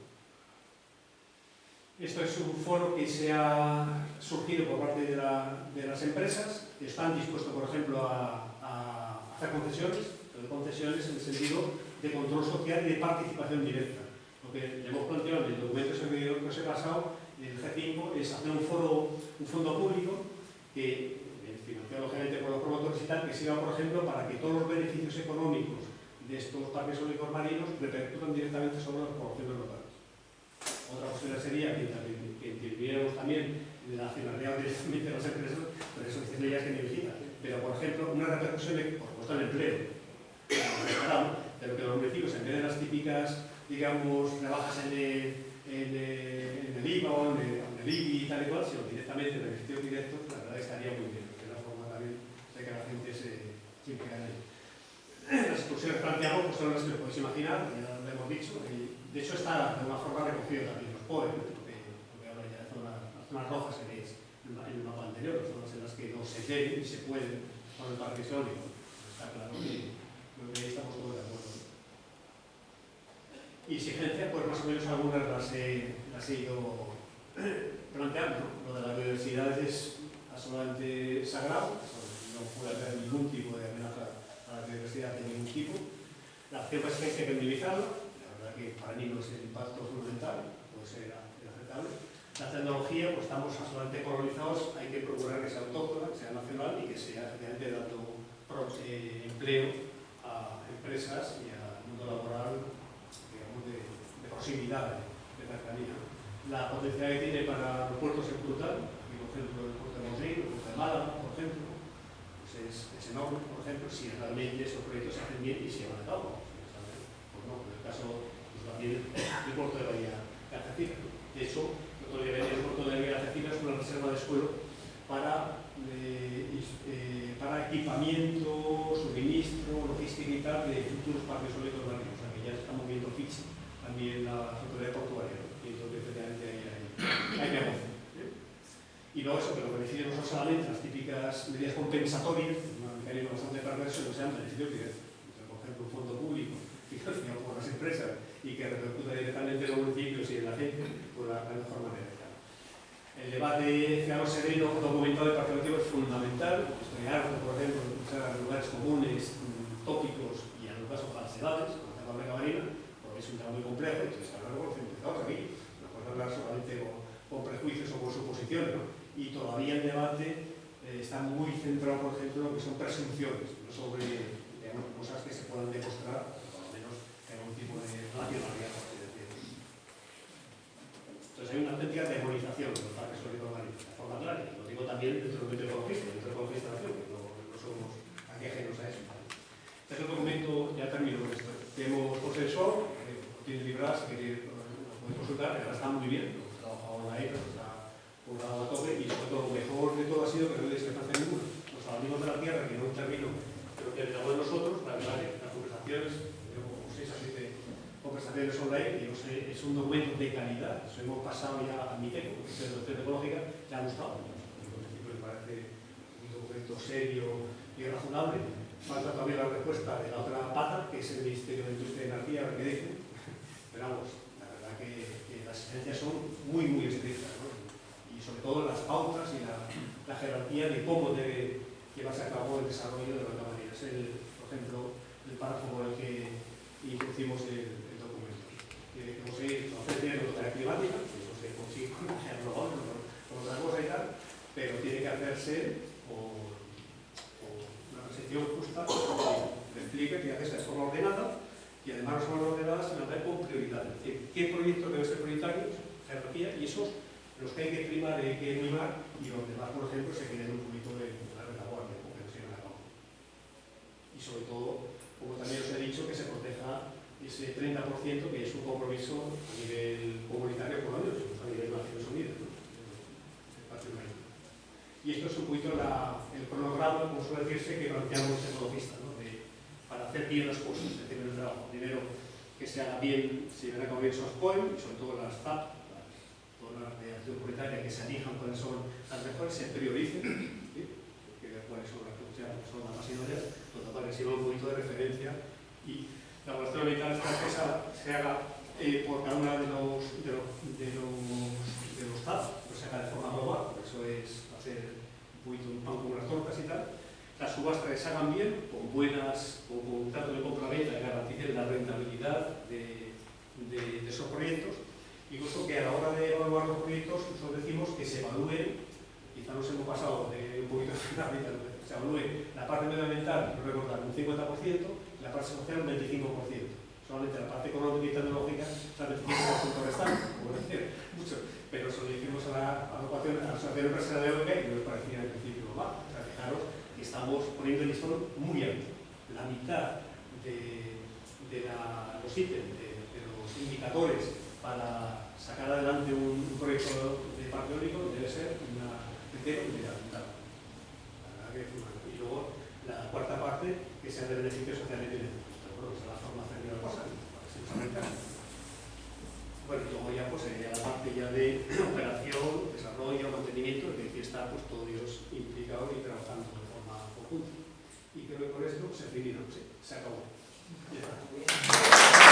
Esto es un foro que se ha surgido por parte de las empresas. Están dispuestos, por ejemplo, a hacer concesiones, pero concesiones en el sentido de control social y de participación directa. Lo que le hemos planteado en el documento que os he pasado, el G5, es hacer un fondo público que, financiado lógicamente por los promotores y tal, que sirva, por ejemplo, para que todos los beneficios económicos de estos parques eólicos marinos repercutan directamente sobre las poblaciones locales. Otra posibilidad sería que interviniéramos también en la accionariado directamente de las empresas, pero eso dicen ellas que ni visita. Pero, por ejemplo, una repercusión, por supuesto, en el empleo, pero que los municipios, en vez de las típicas, digamos, rebajas en el IVA o en el IBI y tal y cual, sino directamente beneficios directos, la verdad estaría muy bien, porque es la forma también de que la gente se implique en ello. Las exclusiones que planteamos pues, son las que podéis imaginar, ya lo hemos dicho, y de hecho está de una forma recogido también los POE, porque ahora ya las zonas rojas que veis en el mapa anterior, las zonas en las que no se debe y se puede con el parque eólico. Está claro que ahí estamos todos de acuerdo. Y exigencias, pues más o menos algunas las he ido planteando. Lo de la biodiversidad es absolutamente sagrado, no puede haber ningún tipo de amenaza a la biodiversidad de ningún tipo. La acción básica hay que minimizarla, la verdad que para niños el impacto fundamental puede ser inaceptable. La tecnología, pues estamos absolutamente colonizados, hay que procurar que sea autóctona, que sea nacional y que sea efectivamente dando empleo a empresas y al mundo laboral, digamos, de proximidad, de cercanía. La potencialidad que tiene para los puertos es brutal, y por ejemplo el puerto de Madrid, el puerto de Málaga, por ejemplo, pues es enorme, por ejemplo, si realmente esos proyectos se hacen bien y se llevan a cabo. Pues no, en el caso, pues también el puerto de Bahía de Algeciras. De hecho, el puerto de Bahía de Algeciras es una reserva de suelo para equipamiento, suministro, logística y tal de futuros parques eólicos marinos. O sea que ya se está moviendo ficha también la autoridad portuaria, ¿no? Y entonces efectivamente hay negocio. Y luego eso, que los beneficios no son solamente las típicas medidas compensatorias, un mecanismo bastante perverso, que sean beneficios directos. Por ejemplo, un fondo público financiado por las empresas y que repercuta directamente en los municipios y en la gente, pues la mejor manera. El debate ciudadano sereno documentado y participativo es fundamental. Estudiar, por ejemplo, usar lugares comunes, tópicos y en algunos casos falsedades, como la fábrica marina, porque es un tema muy complejo y se habla con los científicos aquí. No podemos hablar solamente con prejuicios o con suposiciones, ¿no? Y todavía el debate está muy centrado, por ejemplo, en lo que son presunciones, no sobre, digamos, cosas que se puedan demostrar, o por lo menos en algún tipo de racionalidad, por así decirlo. Entonces hay una auténtica demonización de los parques eólicos marinos, de forma clara, y lo digo también dentro del movimiento ecologista, dentro del ecologista de acción, que no somos aquí ajenos a eso. Este es el documento, ya termino con esto, que hemos consensuado, lo tiene librado, si queréis lo podéis consultar, que ahora está muy bien, hemos trabajado en la pero está currado a tope, y sobre todo lo mejor de todo ha sido que no hay discrepancia ninguna. Los amigos de la Tierra, que no intervino, pero que el de nosotros, la verdad, las conversaciones, como 6 a 7 conversaciones online, y no sé, es un documento de calidad. Eso hemos pasado ya a MITECO, que es la doctrina ecológica, le ha gustado. En principio me parece un documento serio y razonable. Falta también la respuesta de la otra pata, que es el Ministerio de Industria y Energía, a ver qué dicen. Pero vamos, la verdad que las exigencias son muy, muy estrictas, ¿no? Y sobre todo las pautas y la jerarquía de cómo debe llevarse a cabo el desarrollo de la camarilla. Es, por ejemplo, el párrafo con el que introducimos el documento. Tiene que conseguir ofrecer neutralidad climática, que eso se consigue con otra cosa y tal, pero tiene que hacerse con una transición justa que explique que hace de forma ordenada y además no solo ordenada, sino también con prioridad. Es decir, qué proyectos deben ser prioritarios, jerarquía, y esos los que hay que primar y hay que mimar, y los demás, por ejemplo, se queden un poquito de la retaguardia, porque no se llevan a cabo. Y sobre todo, como también os he dicho, que se proteja ese ese 30% que es un compromiso a nivel comunitario por lo menos, a nivel de Naciones Unidas, ¿no? El Pacto Marítimo. Y esto es un poquito el cronograma, como suele decirse, que planteamos en ecologista, ¿no? Para hacer bien las cosas, es decir, el trabajo. Primero, que se haga bien, se lleven a cabo bien esos POEM, y sobre todo las ZAP, todas las de acción comunitaria, que se elijan cuáles son las mejores, se prioricen, ¿sí? Que ver cuáles son las que son las más idóneas, para que sirva un poquito de referencia y la evaluación ambiental se haga por cada una de los TAP, pues se haga de forma global, por eso es hacer un poquito un pan con unas tortas y tal. Las subastas que se hagan bien, con tanto de compra-venta que garanticen la rentabilidad de esos proyectos, incluso que a la hora de evaluar los proyectos, nosotros decimos que se evalúen, quizá nos hemos pasado de un poquito de se evalúe la parte medioambiental, no recordar, un 50%, y la parte social un 25%. Solamente la parte económica y tecnológica está el 25% restante, como decir, mucho. Pero se lo dijimos a la Asociación Empresarial de Eólica y nos parecía en principio normal. O sea, fijaros que estamos poniendo el listón muy alto. La mitad de los ítems, de los indicadores para sacar adelante un proyecto de parque eólico debe ser una criterio medioambiental. Y luego la cuarta parte que sea de beneficio social y beneficio. Pero bueno, esa es la forma de hacer la cosa. Bueno, y luego ya pues la parte ya de operación, desarrollo, mantenimiento, que aquí está pues todo Dios implicado y trabajando de forma conjunta. Y creo que con esto se ha finito, se acabó. Ya está.